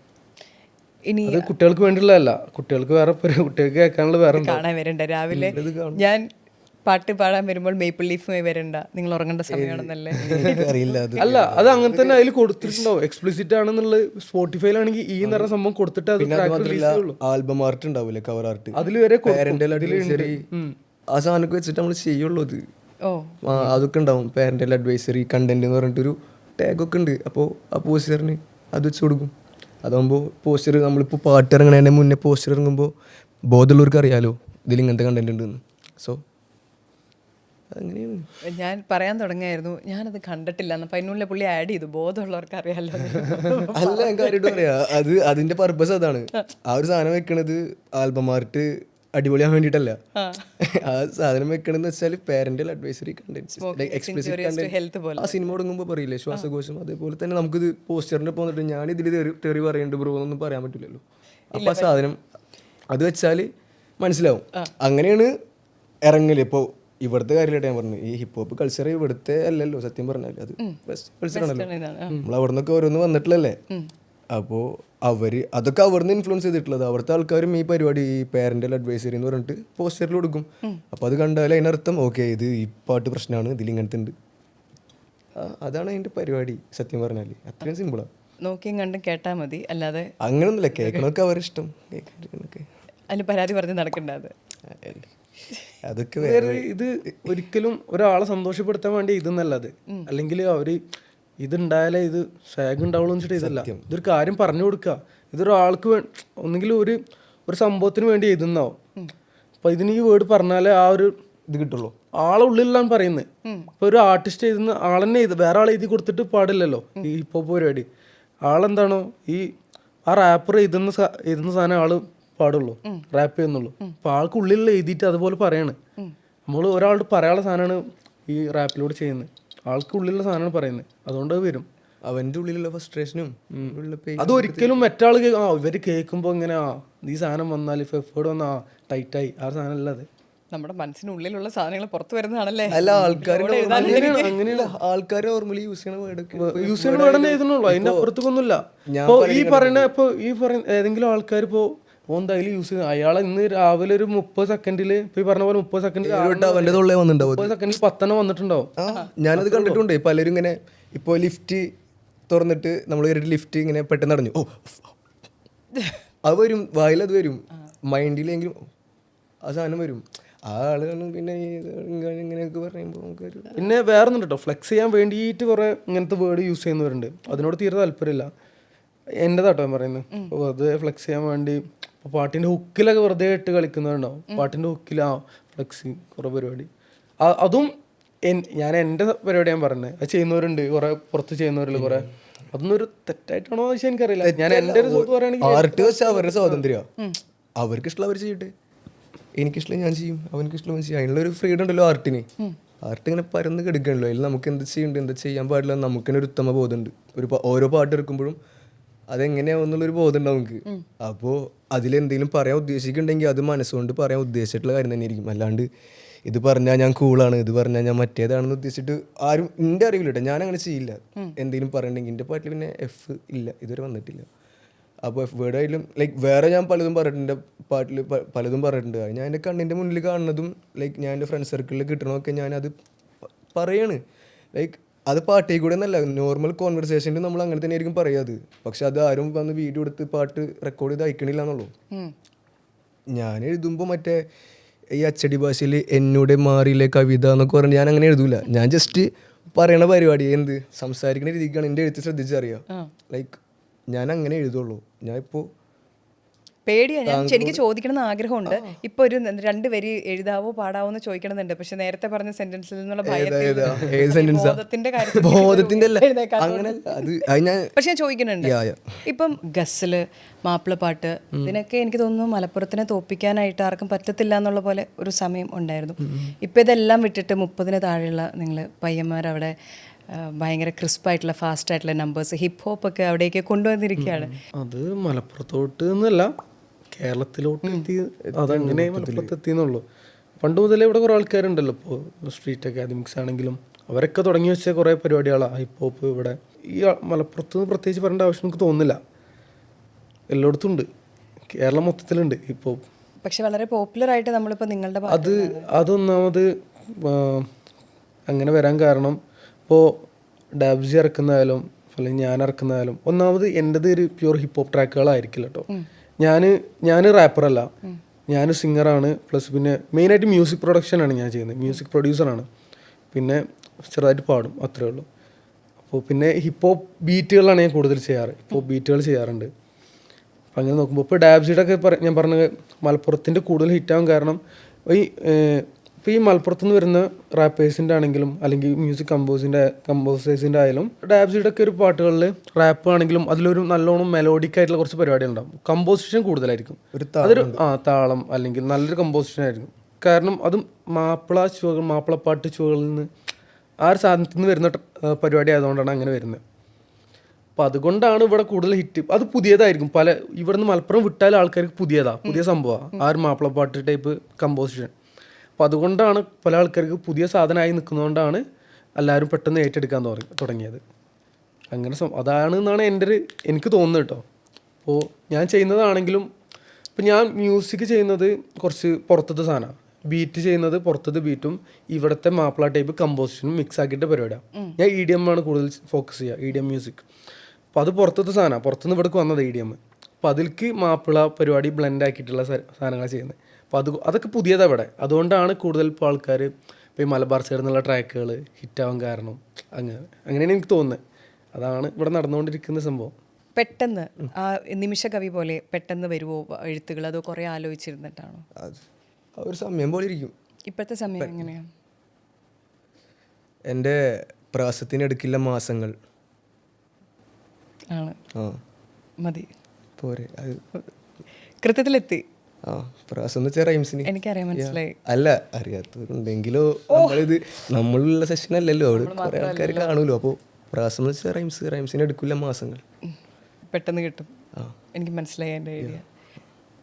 ഇനി അത് കുട്ടികൾക്ക് വേണ്ടിയുള്ളതല്ല, കുട്ടികൾക്ക് വേറെ കുട്ടികൾക്ക് കേൾക്കാനുള്ള വേറെ കാണാൻ വരണ്ട. രാവിലെ ഞാൻ പാട്ട് പാടാൻ വരുമ്പോൾ മേപ്പിൾ ലീഫുമായി വരണ്ട, നിങ്ങൾ ഉറങ്ങേണ്ട സമയമാണെന്നല്ലേ. അല്ല, അത് അങ്ങനെ തന്നെ അതിൽ കൊടുത്തിട്ടുണ്ടാവും. എക്സ്പ്ലിസിറ്റ് ആണെന്നുള്ള സ്പോട്ടിഫൈയിലാണെങ്കിൽ ഈ നിറ സംഭവം കൊടുത്തിട്ട് അത് ആൽബം ആർട്ട് ഉണ്ടാവില്ലേ, കവർ ആർട്ട്, അതിൽ വരെ ആ സാധനമൊക്കെ വെച്ചിട്ട് നമ്മൾ ചെയ്യുള്ളൂ. അത് അതൊക്കെ ഉണ്ടാവും. പാരന്റൽ അഡ്വൈസറി കണ്ടന്റ് എന്ന് പറഞ്ഞിട്ടൊരു ടാഗൊക്കെ ഉണ്ട്. അപ്പോൾ ആ പോസ്റ്ററിന് അത് വെച്ച് കൊടുക്കും. അതാകുമ്പോൾ പോസ്റ്റർ, നമ്മളിപ്പോൾ പാട്ട് ഇറങ്ങണതിൻ്റെ മുന്നേ പോസ്റ്റർ ഇറങ്ങുമ്പോൾ ബോധമുള്ളവർക്ക് അറിയാലോ ഇതിൽ ഇങ്ങനത്തെ കണ്ടന്റ് ഉണ്ടെന്ന്. സോ അങ്ങനെയാണ്. ഞാൻ പറയാൻ തുടങ്ങിയായിരുന്നു, ഞാനത് കണ്ടിട്ടില്ല. അപ്പം അതിനുള്ള പുള്ളി ആഡ് ചെയ്തു, ബോധമുള്ളവർക്ക് അറിയാലോ. അല്ല, ഞാൻ കാര്യമായിട്ട് പറയാം, അതിന്റെ പർപ്പസ് അതാണ്. ആ ഒരു സാധനം വെക്കണത് ആൽബം ആർട്ട് അടിപൊളിയാൻ വേണ്ടിയിട്ടല്ല. ആ സാധനം വെക്കണമെന്ന് വെച്ചാൽ parental advisory content, explicit content. ആ സിനിമ തുടങ്ങുമ്പോൾ പറയില്ലേ ശ്വാസകോശം, അതേപോലെ തന്നെ നമുക്കിത് പോസ്റ്ററിന്റെ പോന്നിട്ട് ഞാൻ ഇതിൽ തെറി പറയുന്നുണ്ട് ബ്രോ എന്നൊന്നും പറയാൻ പറ്റില്ലല്ലോ. അപ്പൊ ആ സാധനം അത് വെച്ചാൽ മനസ്സിലാവും. അങ്ങനെയാണ് ഇറങ്ങല്. ഇപ്പോൾ ഇവിടുത്തെ കാര്യമായിട്ട് ഞാൻ പറഞ്ഞു, ഈ ഹിപ്പ് ഹോപ്പ് കൾച്ചർ ഇവിടുത്തെ അല്ലല്ലോ സത്യം പറഞ്ഞാൽ, അത് വെസ്റ്റ് കൾച്ചറാണല്ലോ. നമ്മൾ അവിടെ നിന്നൊക്കെ ഓരോന്ന് വന്നിട്ടുള്ളല്ലേ. അപ്പോൾ അതൊക്കെ അവിടുന്ന് ഇൻഫ്ലുവൻസ് ചെയ്തിട്ടുള്ളത്. അവിടുത്തെ ആൾക്കാരും ഈ പരിപാടി, ഈ പാരന്റൽ അഡ്വൈസറി എന്ന് പറഞ്ഞിട്ട് പോസ്റ്ററിൽ കൊടുക്കും. അപ്പോൾ അത് കണ്ടാൽ അതിനർത്ഥം ഓക്കെ ഇത് ഈ പാട്ട് പ്രശ്നമാണ്, ഇതിൽ ഇങ്ങനത്തെ ഉണ്ട്. അതാണ് അതിൻ്റെ പരിപാടി സത്യം പറഞ്ഞാൽ. അത്രയും സിമ്പിളാണ്. നോക്കിയും കണ്ടും കേട്ടാൽ മതി, അല്ലാതെ അങ്ങനെയൊന്നുമില്ല. കേൾക്കണമൊക്കെ അവരിഷ്ടം, കേൾക്കാനൊക്കെ അതിന് പരാതി പറഞ്ഞ് നടക്കണ്ടത്. അതൊക്കെ ഇത് ഒരിക്കലും ഒരാളെ സന്തോഷപ്പെടുത്താൻ വേണ്ടി ഇതെന്നല്ലത്. അല്ലെങ്കിൽ അവര് ഇതുണ്ടായാലേ ഇത് ഷാഗ് ഉണ്ടാവുള്ളൂ എന്ന് വെച്ചിട്ട് ഇതല്ല. ഇതൊരു കാര്യം പറഞ്ഞു കൊടുക്കുക. ഇതൊരാൾക്ക് ഒന്നെങ്കിൽ ഒരു സംഭവത്തിന് വേണ്ടി എഴുതുന്നാവും. അപ്പൊ ഇതിന് ഈ വേർഡ് പറഞ്ഞാലേ ആ ഒരു ഇത് കിട്ടുള്ളൂ. ആളെ ഉള്ളിലാണ് പറയുന്നത്. ഇപ്പൊ ഒരു ആർട്ടിസ്റ്റ് എഴുതുന്ന ആളെന്നെ വേറെ ആളെ എഴുതി കൊടുത്തിട്ട് പാടില്ലല്ലോ ഈ ഹിപ്പ് ഹോപ്പ് പരിപാടി. ആളെന്താണോ ആ റാപ്പർ എഴുതുന്ന സാധനം ആള് പാടുള്ളൂ, റാപ്പ് ചെയ്യുന്നുള്ളൂ. അപ്പൊ ആൾക്ക് ഉള്ളിൽ എഴുതിയിട്ട് അതുപോലെ പറയാണ്. നമ്മൾ ഒരാളോട് പറയാനുള്ള സാധനമാണ് ഈ റാപ്പിലൂടെ ചെയ്യുന്നത്. ആൾക്ക് ഉള്ളിലുള്ള സാധനമാണ് പറയുന്നത്, അതുകൊണ്ട് വരും. അവൻ്റെ ഉള്ളിലുള്ള ഫ്രസ്ട്രേഷനും അതൊരിക്കലും മറ്റാൾ ഇവർ കേൾക്കുമ്പോൾ ഇങ്ങനെ ഈ സാധനം വന്നാൽ എഫേർഡ് വന്നാൽ ടൈറ്റായി ആ സാധനം അല്ലാതെ നമ്മുടെ മനസ്സിനുള്ളിലുള്ള സാധനങ്ങൾ പുറത്തു വരുന്നതാണല്ലേ. അല്ല, ആൾക്കാർ നോർമലി യൂസ് ചെയ്യുന്ന വേർഡ് തന്നെ എഴുതുന്നുള്ളൂ, അതിന്റെ അപ്പുറത്തേക്കൊന്നുമില്ല. ഇപ്പോൾ ഈ പറയുന്ന ഏതെങ്കിലും ആൾക്കാർ ഇപ്പോൾ എന്തായാലും യൂസ് ചെയ്യുന്നത് അയാളെ ഇന്ന് രാവിലെ ഒരു 30 സെക്കൻഡിൽ ഇപ്പൊ ഈ പറഞ്ഞ പോലെ 30 സെക്കൻഡിൽ 30 സെക്കൻഡിൽ 10 വന്നിട്ടുണ്ടാവും. ഞാനത് കണ്ടിട്ടുണ്ട്. പലരും ഇങ്ങനെ ഇപ്പോൾ ലിഫ്റ്റ് തുറന്നിട്ട് നമ്മൾ കയറിയിട്ട് ലിഫ്റ്റ് ഇങ്ങനെ പെട്ടെന്ന് അടഞ്ഞു, അത് വരും, വായിലത് വരും, മൈൻഡിലെങ്കിലും ആ സാധനം വരും. ആ ആളുകളും പിന്നെ ഇങ്ങനെയൊക്കെ പറയുമ്പോൾ നമുക്കൊരു പിന്നെ വേറെ ഒന്നും കേട്ടോ, ഫ്ലെക്സ് ചെയ്യാൻ വേണ്ടിയിട്ട് കുറേ ഇങ്ങനത്തെ വേർഡ് യൂസ് ചെയ്യുന്നവരുണ്ട്. അതിനോട് തീരെ താല്പര്യമില്ല. എൻ്റെതാട്ടോ ഞാൻ പറയുന്നത്. വെറുതെ ഫ്ലെക്സ് ചെയ്യാൻ വേണ്ടി ഇപ്പോൾ പാട്ടിൻ്റെ ഹുക്കിലൊക്കെ വെറുതെ ഇട്ട് കളിക്കുന്നവരുണ്ടാവും. പാട്ടിൻ്റെ ഹുക്കിൽ ഫ്ലെക്സ് കുറേ പരിപാടി. അതും ഞാൻ എൻ്റെ പരിപാടി ഞാൻ പറഞ്ഞത്. അത് ചെയ്യുന്നവരുണ്ട്, കുറേ പുറത്ത് ചെയ്യുന്നവരിൽ കുറേ. അതൊന്നും ഒരു തെറ്റായിട്ടാണോ എന്ന് വെച്ചാൽ എനിക്കറിയില്ല. ഞാൻ എൻ്റെ ഒരു സുഹൃത്ത് പറയുകയാണെങ്കിൽ ആർട്ട് വെച്ചാൽ അവരുടെ സ്വാതന്ത്ര്യമാണ്. അവർക്കിഷ്ടം അവർ ചെയ്യട്ടെ, എനിക്കിഷ്ടം ഞാൻ ചെയ്യും, അവനക്കിഷ്ടം ചെയ്യും. അതിനുള്ളൊരു ഫ്രീഡം ഉണ്ടല്ലോ ആർട്ടിന്. ആർട്ട് ഇങ്ങനെ പരന്ന് കിടക്കണല്ലോ. അതിൽ നമുക്ക് എന്ത് ചെയ്യണ്ട് എന്താ ചെയ്യാൻ പാടില്ല നമുക്കിനെ ഒരു ഉത്തമ ബോധമുണ്ട്. ഓരോ പാട്ട് എടുക്കുമ്പോഴും അതെങ്ങനെയാവുന്നുള്ളൊരു ബോധം ഉണ്ട് നമുക്ക്. അപ്പോൾ അതിലെന്തെങ്കിലും പറയാൻ ഉദ്ദേശിക്കുന്നുണ്ടെങ്കിൽ അത് മനസ്സുകൊണ്ട് പറയാൻ ഉദ്ദേശിച്ചിട്ടുള്ള കാര്യം തന്നെ ആയിരിക്കും. അല്ലാണ്ട് ഇത് പറഞ്ഞാൽ ഞാൻ കൂളാണ്, ഇത് പറഞ്ഞാൽ ഞാൻ മറ്റേതാണെന്ന് ഉദ്ദേശിച്ചിട്ട് ആരും എൻ്റെ അറിവില്ല. ഞാൻ അങ്ങനെ ചെയ്യില്ല. എന്തെങ്കിലും പറയണമെങ്കിൽ എൻ്റെ പാട്ടിൽ പിന്നെ എഫ് ഇല്ല, ഇതുവരെ വന്നിട്ടില്ല. അപ്പോൾ എഫ് വേർഡ് ആയാലും ലൈക്ക് വേറെ ഞാൻ പലതും പറഞ്ഞിട്ടുണ്ട്, പാട്ടിൽ പലതും പറഞ്ഞിട്ടുണ്ട്. ഞാൻ എൻ്റെ കണ്ണിൻ്റെ മുന്നിൽ കാണുന്നതും ലൈക്ക് ഞാൻ എൻ്റെ ഫ്രണ്ട് സർക്കിളിൽ കിട്ടണമൊക്കെ ഞാനത് പറയാണ്. ലൈക്ക് അത് പാട്ടേ കൂടെ എന്നല്ല, നോർമൽ കോൺവെർസേഷനിൽ നമ്മൾ അങ്ങനെ തന്നെ ആയിരിക്കും പറയാത്. പക്ഷെ അത് ആരും വന്ന് വീഡിയോ എടുത്ത് പാട്ട് റെക്കോർഡ് ചെയ്ത് അയക്കണില്ല എന്നുള്ളൂ. ഞാൻ എഴുതുമ്പോൾ മറ്റേ ഈ അച്ചടി ഭാഷയിൽ എന്നോട് മാറിയില്ലേ കവിത എന്നൊക്കെ പറഞ്ഞ് ഞാൻ അങ്ങനെ എഴുതൂല. ഞാൻ ജസ്റ്റ് പറയണ പരിപാടി എന്ത് സംസാരിക്കുന്ന രീതിക്കാണ് എൻ്റെ എഴുത്ത് ശ്രദ്ധിച്ചറിയാം. ലൈക്ക് ഞാൻ അങ്ങനെ എഴുതുള്ളൂ. ഞാൻ ഇപ്പോൾ പേടിയാണ്. ഞാൻ എനിക്ക് ചോദിക്കണം എന്ന് ആഗ്രഹമുണ്ട്. ഇപ്പൊ ഒരു 2 വരി എഴുതാവോ പാടാവോ എന്ന് ചോദിക്കണമെന്നുണ്ട്. പക്ഷെ നേരത്തെ പറഞ്ഞ സെന്റൻസിൽ നിന്നുള്ള ബോധത്തിന്റെ പക്ഷെ ഞാൻ ചോദിക്കുന്നുണ്ട്, ഇപ്പം ഗസല് മാപ്പിളപ്പാട്ട് ഇതിനൊക്കെ എനിക്ക് തോന്നുന്നു മലപ്പുറത്തിനെ തോപ്പിക്കാനായിട്ട് ആർക്കും പറ്റത്തില്ല എന്നുള്ള പോലെ ഒരു സമയം ഉണ്ടായിരുന്നു. ഇപ്പം ഇതെല്ലാം വിട്ടിട്ട് 30-ന് താഴെയുള്ള നിങ്ങൾ പയ്യന്മാരവിടെ ഭയങ്കര ക്രിസ്പായിട്ടുള്ള ഫാസ്റ്റായിട്ടുള്ള നമ്പേഴ്സ് ഹിപ്പ് ഹോപ്പ് ഒക്കെ അവിടേക്ക് കൊണ്ടുവന്നിരിക്കുകയാണ്. അത് മലപ്പുറത്തോട്ട് എന്നല്ല, കേരളത്തിലോട്ട് എത്തി. അതങ്ങനെ മലപ്പുറത്ത് എത്തിയെന്നുള്ളൂ. പണ്ട് മുതലേ ഇവിടെ കുറേ ആൾക്കാരുണ്ടല്ലോ. ഇപ്പോൾ സ്ട്രീറ്റ് അക്കാദമിക്സ് ആണെങ്കിലും അവരൊക്കെ തുടങ്ങി വെച്ച കുറേ പരിപാടികളാണ് ഹിപ്പ് ഹോപ്പ്. ഇവിടെ ഈ മലപ്പുറത്ത് നിന്ന് പ്രത്യേകിച്ച് പറയേണ്ട ആവശ്യം എനിക്ക് തോന്നുന്നില്ല. എല്ലായിടത്തും ഉണ്ട്, കേരളം മൊത്തത്തിലുണ്ട് ഹിപ്പ് ഹോപ്പ്. പക്ഷെ വളരെ പോപ്പുലർ ആയിട്ട് നമ്മളിപ്പോൾ നിങ്ങളുടെ അതൊന്നാമത് അങ്ങനെ വരാൻ കാരണം ഇപ്പോൾ ഡാബ്ജി ഇറക്കുന്നതായാലും അല്ലെങ്കിൽ ഞാൻ ഇറക്കുന്നതായാലും ഒന്നാമത് എൻ്റെത് ഒരു പ്യൂർ ഹിപ്പ് ഹോപ്പ് ട്രാക്കുകളായിരിക്കില്ല കേട്ടോ. ഞാൻ റാപ്പറല്ല, ഞാൻ സിംഗറാണ്. പ്ലസ് പിന്നെ മെയിനായിട്ട് മ്യൂസിക് പ്രൊഡക്ഷനാണ് ഞാൻ ചെയ്യുന്നത്. മ്യൂസിക് പ്രൊഡ്യൂസറാണ്. പിന്നെ ചെറുതായിട്ട് പാടും, അത്രേ ഉള്ളൂ. അപ്പോൾ പിന്നെ ഹിപ്പ് ഹോപ്പ് ബീറ്റുകളാണ് ഞാൻ കൂടുതൽ ചെയ്യാറ്. ഹിപ്പ് ഹോപ്പ് ബീറ്റുകൾ ചെയ്യാറുണ്ട്. അപ്പം അങ്ങനെ നോക്കുമ്പോൾ ഇപ്പോൾ ഡാബ്ജിയുടെ ഒക്കെ ഞാൻ പറഞ്ഞ മലപ്പുറത്തിൻ്റെ കൂടുതൽ ഹിറ്റാവാൻ കാരണം ഇപ്പോൾ ഈ മലപ്പുറത്തുനിന്ന് വരുന്ന റാപ്പേഴ്സിൻ്റെ ആണെങ്കിലും അല്ലെങ്കിൽ മ്യൂസിക് കമ്പോസേഴ്സിൻ്റെ ആയാലും ഡാബ്ജിയുടെ ഒക്കെ ഒരു പാട്ടുകളിൽ റാപ്പ് ആണെങ്കിലും അതിലൊരു നല്ലോണം മെലോഡിക് ആയിട്ടുള്ള കുറച്ച് പരിപാടികളുണ്ടാവും. കമ്പോസിഷൻ കൂടുതലായിരിക്കും. അതൊരു താളം അല്ലെങ്കിൽ നല്ലൊരു കമ്പോസിഷൻ ആയിരിക്കും. കാരണം അതും മാപ്പിളപ്പാട്ട് ചുവകളിൽ നിന്ന് ആ ഒരു സാധനത്തിൽ നിന്ന് വരുന്ന പരിപാടി ആയതുകൊണ്ടാണ് അങ്ങനെ വരുന്നത്. അപ്പോൾ അതുകൊണ്ടാണ് ഇവിടെ കൂടുതൽ ഹിറ്റ്. അത് പുതിയതായിരിക്കും. ഇവിടെ നിന്ന് മലപ്പുറം വിട്ടാൽ ആൾക്കാർക്ക് പുതിയ സംഭവമാണ് ആ ഒരു മാപ്പിളപ്പാട്ട് ടൈപ്പ് കമ്പോസിഷൻ. അപ്പോൾ അതുകൊണ്ടാണ് പല ആൾക്കാർക്ക് പുതിയ സാധനമായി നിൽക്കുന്നതുകൊണ്ടാണ് എല്ലാവരും പെട്ടെന്ന് ഏറ്റെടുക്കാൻ തുടങ്ങിയത്. അങ്ങനെ അതാണ് എന്നാണ് എനിക്ക് തോന്നുന്നത് കേട്ടോ. അപ്പോൾ ഞാൻ ചെയ്യുന്നതാണെങ്കിലും ഇപ്പം ഞാൻ മ്യൂസിക് ചെയ്യുന്നത് കുറച്ച് പുറത്തത്തെ സാധനമാണ്. ബീറ്റ് ചെയ്യുന്നത് പുറത്തത്തെ ബീറ്റും ഇവിടുത്തെ മാപ്പിള ടൈപ്പ് കമ്പോസിഷനും മിക്സ് ആക്കിയിട്ട് പരിപാടിയാണ്. ഞാൻ EDM ആണ് കൂടുതൽ ഫോക്കസ് ചെയ്യുക, EDM മ്യൂസിക്. അപ്പോൾ അത് പുറത്തത്തെ സാധനമാണ്, പുറത്തുനിന്ന് ഇവിടേക്ക് വന്നത് EDM. അപ്പോൾ അതിലേക്ക് മാപ്പിള പരിപാടി ബ്ലെൻഡ് ആക്കിയിട്ടുള്ള സാധനങ്ങളാണ് ചെയ്യുന്നത്. അപ്പോൾ അതൊക്കെ പുതിയതാണ് ഇവിടെ. അതുകൊണ്ടാണ് കൂടുതൽ ഇപ്പോൾ ആൾക്കാർ ഇപ്പോൾ ഈ മലബാർ സൈഡിൽ നിന്നുള്ള ട്രാക്കുകൾ ഹിറ്റാവാൻ കാരണം. അങ്ങനെയാണ് എനിക്ക് തോന്നുന്നത്. അതാണ് ഇവിടെ നടന്നുകൊണ്ടിരിക്കുന്ന സംഭവം. പെട്ടെന്ന് ആ നിമിഷ കവി പോലെ പെട്ടെന്ന് വരുമോ എഴുത്തുകൾ, അതോ കുറേ ആലോചിച്ചിരുന്നിട്ടാണോ? ഒരു സമയം പോലെ ഇരിക്കും. ഇപ്പോഴത്തെ സമയം എങ്ങനെയാണ്? എൻ്റെ പ്രാസത്തിനെടുക്കില്ല മാസങ്ങൾ ആണ്. മതി പോരെ, അത് കൃത്യത്തിലെത്തി. പ്രാസം എന്ന് വെച്ചാൽ റൈംസിന് എനിക്കറിയാം, മനസ്സിലായി. അല്ല, അറിയാത്തവരുണ്ടെങ്കിലോ നമ്മളുള്ള സെഷൻ അല്ലല്ലോ, അവിടെ കുറെ ആൾക്കാർ കാണുമല്ലോ. അപ്പോൾ പ്രാസം എന്ന് വെച്ചാൽ റൈംസിന് എടുക്കില്ല മാസങ്ങൾ. പെട്ടെന്ന് കിട്ടും. എനിക്ക് മനസ്സിലായി എൻ്റെ ഐഡിയ.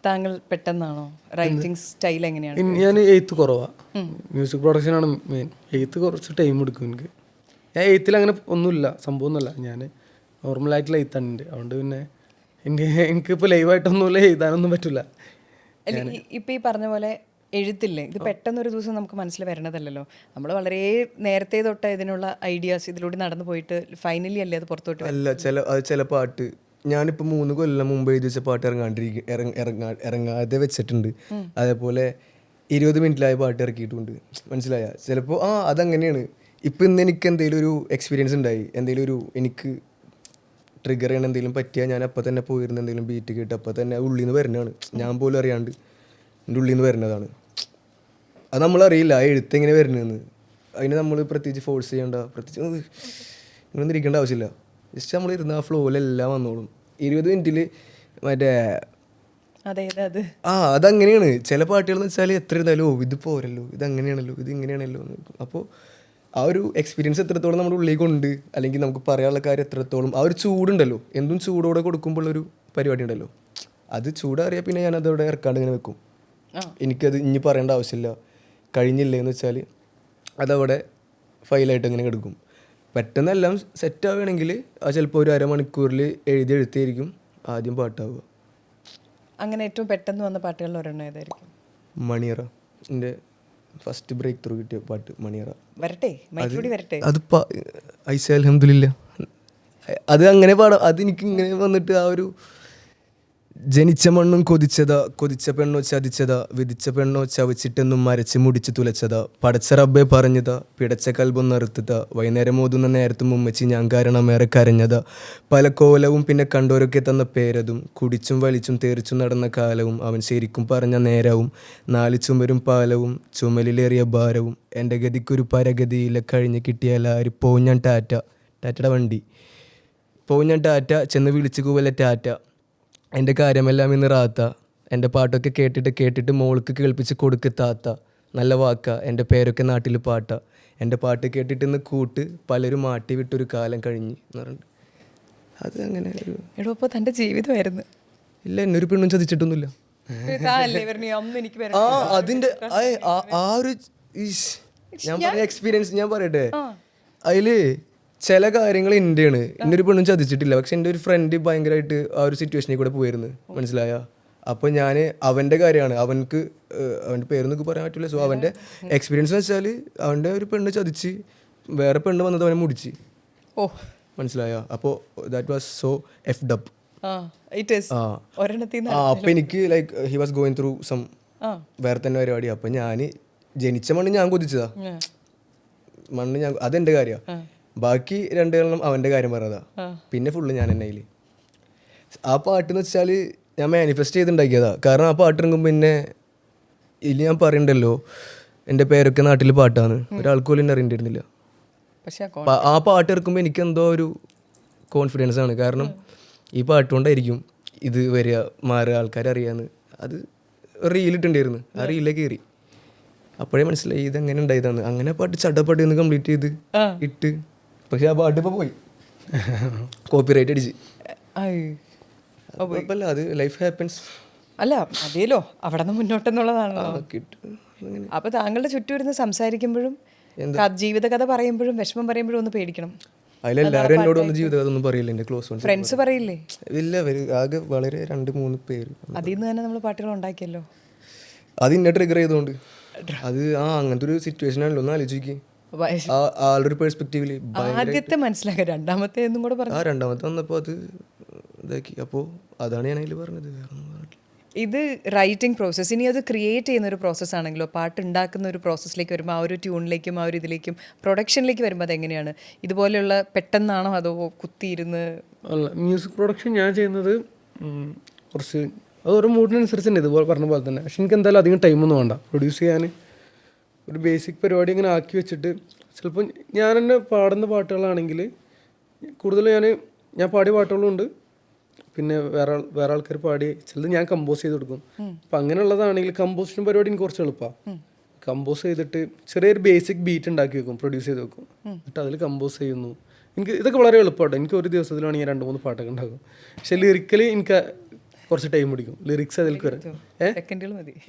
താങ്കൾ പെട്ടെന്നാണോ? റൈറ്റിംഗ് സ്റ്റൈൽ എങ്ങനെയാണ്? ഞാൻ എഴുത്ത് കുറവാണ്, മ്യൂസിക് പ്രൊഡക്ഷനാണ് മെയിൻ. എഴുത്ത് കുറച്ച് ടൈം എടുക്കും എനിക്ക്. ഞാൻ എഴുത്തിൽ അങ്ങനെ ഒന്നുമില്ല, സംഭവമൊന്നുമില്ല. ഞാൻ നോർമലായിട്ടുള്ള എഴുത്താനുണ്ട്. അതുകൊണ്ട് പിന്നെ എനിക്കിപ്പോൾ ലൈവായിട്ടൊന്നുമില്ല, എഴുതാനൊന്നും പറ്റില്ല. ഇപ്പം ഈ പറഞ്ഞ പോലെ എഴുത്തില്ലേ, ഇത് പെട്ടെന്നൊരു ദിവസം നമുക്ക് മനസ്സിൽ വരണതല്ലോ. നമ്മൾ വളരെ നേരത്തെ തൊട്ട് ഇതിനുള്ള ഐഡിയാസ് ഇതിലൂടെ നടന്നു പോയിട്ട് ഫൈനലി അല്ലേ അത് പുറത്തോട്ട് അല്ല. ചില പാട്ട് ഞാനിപ്പോൾ 3 കൊല്ലം മുമ്പ് എഴുതി വെച്ച പാട്ട് ഇറങ്ങാതെ വെച്ചിട്ടുണ്ട്. അതേപോലെ 20 മിനിറ്റിലായ പാട്ട് ഇറക്കിയിട്ടുണ്ട്. മനസ്സിലായ? ചിലപ്പോൾ അതങ്ങനെയാണ്. ഇപ്പം ഇന്ന് എനിക്ക് എന്തെങ്കിലും ഒരു എക്സ്പീരിയൻസ് ഉണ്ടായി, എന്തെങ്കിലും ഒരു എനിക്ക് ട്രിഗർ ചെയ്യണം എന്തെങ്കിലും പറ്റിയാൽ ഞാൻ അപ്പം തന്നെ പോയിരുന്ന എന്തെങ്കിലും ബീറ്റ് കേട്ട് അപ്പം തന്നെ ഉള്ളിൽ നിന്ന് വരുന്നതാണ്. ഞാൻ പോലും അറിയാണ്ട് എൻ്റെ ഉള്ളിൽ നിന്ന് വരുന്നതാണ്. അത് നമ്മളറിയില്ല ആ എഴുത്ത് എങ്ങനെ വരുന്നതെന്ന്. അതിന് നമ്മൾ പ്രത്യേകിച്ച് ഫോഴ്സ് ചെയ്യേണ്ട, പ്രത്യേകിച്ച് ഇങ്ങനൊന്നും ഇരിക്കേണ്ട ആവശ്യമില്ല. ജസ്റ്റ് നമ്മൾ ഇരുന്ന് ആ ഫ്ലോയിലെല്ലാം വന്നോളും. 20 മിനിറ്റിൽ മറ്റേ അതങ്ങനെയാണ്. ചില പാട്ടുകൾ എന്ന് വെച്ചാൽ എത്ര ഇരുന്നാലും ഇത് പോരല്ലോ, ഇത് അങ്ങനെയാണല്ലോ, ഇത് ഇങ്ങനെയാണല്ലോ എന്ന് വെക്കും. അപ്പോൾ ആ ഒരു എക്സ്പീരിയൻസ് എത്രത്തോളം നമ്മുടെ ഉള്ളിലേക്ക് ഉണ്ട്, അല്ലെങ്കിൽ നമുക്ക് പറയാനുള്ള കാര്യം എത്രത്തോളം ആ ഒരു ചൂടുണ്ടല്ലോ, എന്തും ചൂടോടെ കൊടുക്കുമ്പോഴൊരു പരിപാടി ഉണ്ടല്ലോ, അത് ചൂടറിയാൽ പിന്നെ ഞാൻ അതവിടെ ഇറക്കാണ്ട് ഇങ്ങനെ വെക്കും. എനിക്കത് ഇനി പറയേണ്ട ആവശ്യമില്ല. കഴിഞ്ഞില്ലേ എന്ന് വെച്ചാൽ അതവിടെ ഫയലായിട്ട് ഇങ്ങനെ കിടക്കും. പെട്ടെന്നെല്ലാം സെറ്റ് ആവുകയാണെങ്കിൽ അത് ചിലപ്പോൾ ഒരു അരമണിക്കൂറിൽ എഴുതിയെടുത്തായിരിക്കും ആദ്യം പാട്ടാവുക. അങ്ങനെ ഏറ്റവും പെട്ടെന്ന് വന്ന പാട്ടുകളിൽ ഒരെണ്ണം ഏതായിരിക്കും? മണിയറ. എൻ്റെ ഫസ്റ്റ് ബ്രേക്ക് ത്രൂ കിട്ടിയ പാട്ട് മണിയറ. വരട്ടെ, വരട്ടെ. അത് ഐസ അൽഹംദുലില്ലാ. അത് അങ്ങനെ പാടാം. അതെനിക്ക് ഇങ്ങനെ വന്നിട്ട് ആ ഒരു ജനിച്ച മണ്ണും കൊതിച്ചതാ, കൊതിച്ച പെണ്ണോ ചതിച്ചതാ, വിധിച്ച പെണ്ണോ ചവച്ചിട്ടെന്നും മരച്ച് മുടിച്ച് തുലച്ചതാ, പടച്ച റബ്ബെ പറഞ്ഞതാ, പിടച്ച കൽബൊന്നറുത്തതാ, വൈകുന്നേരം ഓതുന്ന നേരത്തും ഉമ്മച്ചി ഞാൻ കാരണമേറെ കരഞ്ഞതാ, പല കോലവും പിന്നെ കണ്ടോരൊക്കെ തന്ന പേരതും, കുടിച്ചും വലിച്ചും തേറിച്ചും നടന്ന കാലവും, അവൻ ശരിക്കും പറഞ്ഞ നേരവും, 4 ചുമരും പാലവും ചുമലിലേറിയ ഭാരവും, എൻ്റെ ഗതിക്കൊരു പരഗതിയില്ല കഴിഞ്ഞ് കിട്ടിയാലാര് പോവും ഞാൻ ടാറ്റയുടെ വണ്ടി പോവും ഞാൻ ടാറ്റ ചെന്ന് വിളിച്ചു കൂവല്ല ടാറ്റ, എൻ്റെ കാര്യമെല്ലാം ഇന്ന് റാത്ത, എൻ്റെ പാട്ടൊക്കെ കേട്ടിട്ട് മോൾക്ക് കേൾപ്പിച്ച് കൊടുക്ക് താത്ത, നല്ല വാക്ക എൻ്റെ പേരൊക്കെ നാട്ടിൽ പാട്ട, എൻ്റെ പാട്ട് കേട്ടിട്ട് ഇന്ന് കൂട്ട് പലരും മാട്ടി വിട്ടൊരു കാലം കഴിഞ്ഞ് എന്ന് പറഞ്ഞിട്ട് അത് അങ്ങനെ എടോ അപ്പോൾ തൻ്റെ ജീവിതമായിരുന്നു. ഇല്ല, എന്നൊരു പെണ്ണും ചതിച്ചിട്ടൊന്നുമില്ല. അതിൻ്റെ ആ ഒരു ഞാൻ പറഞ്ഞ എക്സ്പീരിയൻസ് ഞാൻ പറയട്ടെ. അതില് ചില കാര്യങ്ങൾ എൻ്റെയാണ്. എന്നൊരു പെണ്ണും ചതിച്ചിട്ടില്ല. പക്ഷെ എൻ്റെ ഒരു ഫ്രണ്ട് ഭയങ്കരമായിട്ട് ആ ഒരു സിറ്റുവേഷനിൽ കൂടെ പോയിരുന്നു. മനസ്സിലായ? അപ്പോൾ ഞാൻ അവൻ്റെ കാര്യമാണ്, അവൻ്റെ പേരൊന്നും പറയാൻ പറ്റില്ല. സോ അവൻ്റെ എക്സ്പീരിയൻസ് എന്ന് വെച്ചാൽ അവൻ്റെ ഒരു പെണ്ണ് ചതിച്ച് വേറെ പെണ്ണ് വന്നത് അവനെ മുടിച്ച്. മനസ്സിലായ? അപ്പോൾ that was so effed up. അപ്പോൾ എനിക്ക് like he was going through some വേറെ തന്നെ പരിപാടി. അപ്പം ഞാൻ ജനിച്ച മണ്ണ് ഞാൻ കൊതിച്ചതാ, മണ്ണ് ഞാൻ, അതെൻ്റെ കാര്യമാണ്. ബാക്കി 2 എണ്ണം അവൻ്റെ കാര്യം പറഞ്ഞതാ. പിന്നെ ഫുള്ള് ഞാൻ എന്നെ അതിൽ ആ പാട്ടെന്ന് വെച്ചാൽ ഞാൻ മാനിഫെസ്റ്റ് ചെയ്തുണ്ടാക്കിയതാ. കാരണം ആ പാട്ട് ഇറങ്ങുമ്പോൾ പിന്നെ ഇതിൽ ഞാൻ പറയണ്ടല്ലോ എൻ്റെ പേരൊക്കെ നാട്ടിൽ പാട്ടാണ്, ഒരാൾക്ക് പോലും എന്നെ അറിയണ്ടിരുന്നില്ല. ആ പാട്ട് ഇറക്കുമ്പോൾ എനിക്ക് എന്തോ ഒരു കോൺഫിഡൻസ് ആണ്. കാരണം ഈ പാട്ടുകൊണ്ടായിരിക്കും ഇത് വരിക, മാറുക, ആൾക്കാർ അറിയാമെന്ന്. അത് റീലിട്ടുണ്ടായിരുന്നു, ആ റീലിലേക്ക് കയറി. അപ്പോഴേ മനസ്സിലായി ഇതെങ്ങനെ ഉണ്ടായതാണ്. അങ്ങനെ പാട്ട് ചടപ്പാട്ട് ഒന്ന് കംപ്ലീറ്റ് ചെയ്ത് ഇട്ട്. പക്ഷെ ആ പാട്ട് ഇപ്പോൾ പോയി, കോപ്പിറൈറ്റ് അടിച്ച്. കുഴപ്പമില്ല, അത് ലൈഫ് ഹാപ്പൻസ്. അല്ല അതേലോ, അവിടെ നിന്ന് മുന്നോട്ടെന്നുള്ളതാണല്ലോ. അപ്പൊ താങ്കളുടെ ചുറ്റും ഇരുന്ന് സംസാരിക്കുമ്പോഴും ജീവിതകഥ പറയുമ്പോഴും വിഷമം പറയുമ്പോഴും ഒന്ന് പേടിക്കണം. അതിലെല്ലാവരും എന്നോട് ഒന്ന് ജീവിതകഥ ഒന്നും പറയില്ല. എൻ്റെ ക്ലോസ് ഫ്രണ്ട്സ് പറയില്ലേ? ഇല്ല, ആകെ വളരെ 2-3 പേര്. അതിൽ നിന്ന് തന്നെ നമ്മൾ പാട്ടുകൾ ഉണ്ടാക്കിയല്ലോ. അത് ഇന്നെ ട്രിഗർ ചെയ്തോണ്ട് അത് അങ്ങനത്തെ ഒരു സിറ്റുവേഷൻ ആണല്ലോ. ഒന്ന് ആലോചിക്ക്, ആളുടെ ഒരു പെർസ്പെക്റ്റീവില് ആദ്യത്തെ മനസ്സിലാക്കുക, രണ്ടാമത്തെ എന്നും കൂടെ പറഞ്ഞു. രണ്ടാമത്തെ വന്നപ്പോൾ അത് ഇതാക്കി. അപ്പോൾ അതാണ് ഞാൻ അതിൽ പറഞ്ഞത്. ഇത് റൈറ്റിംഗ് പ്രോസസ്സ്. ഇനി അത് ക്രിയേറ്റ് ചെയ്യുന്ന ഒരു പ്രോസസ്സ് ആണെങ്കിലോ, പാട്ട് ഉണ്ടാക്കുന്ന ഒരു പ്രോസസ്സിലേക്ക് വരുമ്പോൾ ആ ഒരു ട്യൂണിലേക്കും ആ ഒരു ഇതിലേക്കും പ്രൊഡക്ഷനിലേക്ക് വരുമ്പോൾ അതെങ്ങനെയാണ്? ഇതുപോലെയുള്ള പെട്ടെന്നാണോ അതോ കുത്തിയിരുന്ന്? അല്ല, മ്യൂസിക് പ്രൊഡക്ഷൻ ഞാൻ ചെയ്യുന്നത് കുറച്ച് അത് ഓരോ മൂഡിനനുസരിച്ച് തന്നെ, ഇതുപോലെ പറഞ്ഞ പോലെ തന്നെ. പക്ഷെ എനിക്ക് എന്തായാലും അധികം ടൈമൊന്നും വേണ്ട പ്രൊഡ്യൂസ് ചെയ്യാൻ. ഒരു ബേസിക് പരിപാടി ഇങ്ങനെ ആക്കി വെച്ചിട്ട് ചിലപ്പോൾ ഞാൻ തന്നെ പാടുന്ന പാട്ടുകളാണെങ്കിൽ കൂടുതൽ ഞാൻ പാടിയ പാട്ടുകളുണ്ട്, പിന്നെ വേറെ ആൾക്കാർ പാടി, ചിലത് ഞാൻ കമ്പോസ് ചെയ്ത് കൊടുക്കും. അപ്പം അങ്ങനെയുള്ളതാണെങ്കിൽ കമ്പോസിഷൻ പരിപാടി എനിക്ക് കുറച്ച് എളുപ്പമാണ്. കമ്പോസ് ചെയ്തിട്ട് ചെറിയൊരു ബേസിക് ബീറ്റ് ഉണ്ടാക്കി വെക്കും, പ്രൊഡ്യൂസ് ചെയ്ത് വെക്കും, എന്നിട്ട് അതിൽ കമ്പോസ് ചെയ്യുന്നു. എനിക്ക് ഇതൊക്കെ വളരെ എളുപ്പമാണ്. എനിക്ക് ഒരു ദിവസത്തിലാണെങ്കിൽ 2-3 പാട്ടൊക്കെ ഉണ്ടാക്കും. പക്ഷെ ലിറിക്കലി എനിക്ക് കുറച്ച് ടൈം പിടിക്കും, ലിറിക്സ് അതിലേക്ക് വരാം.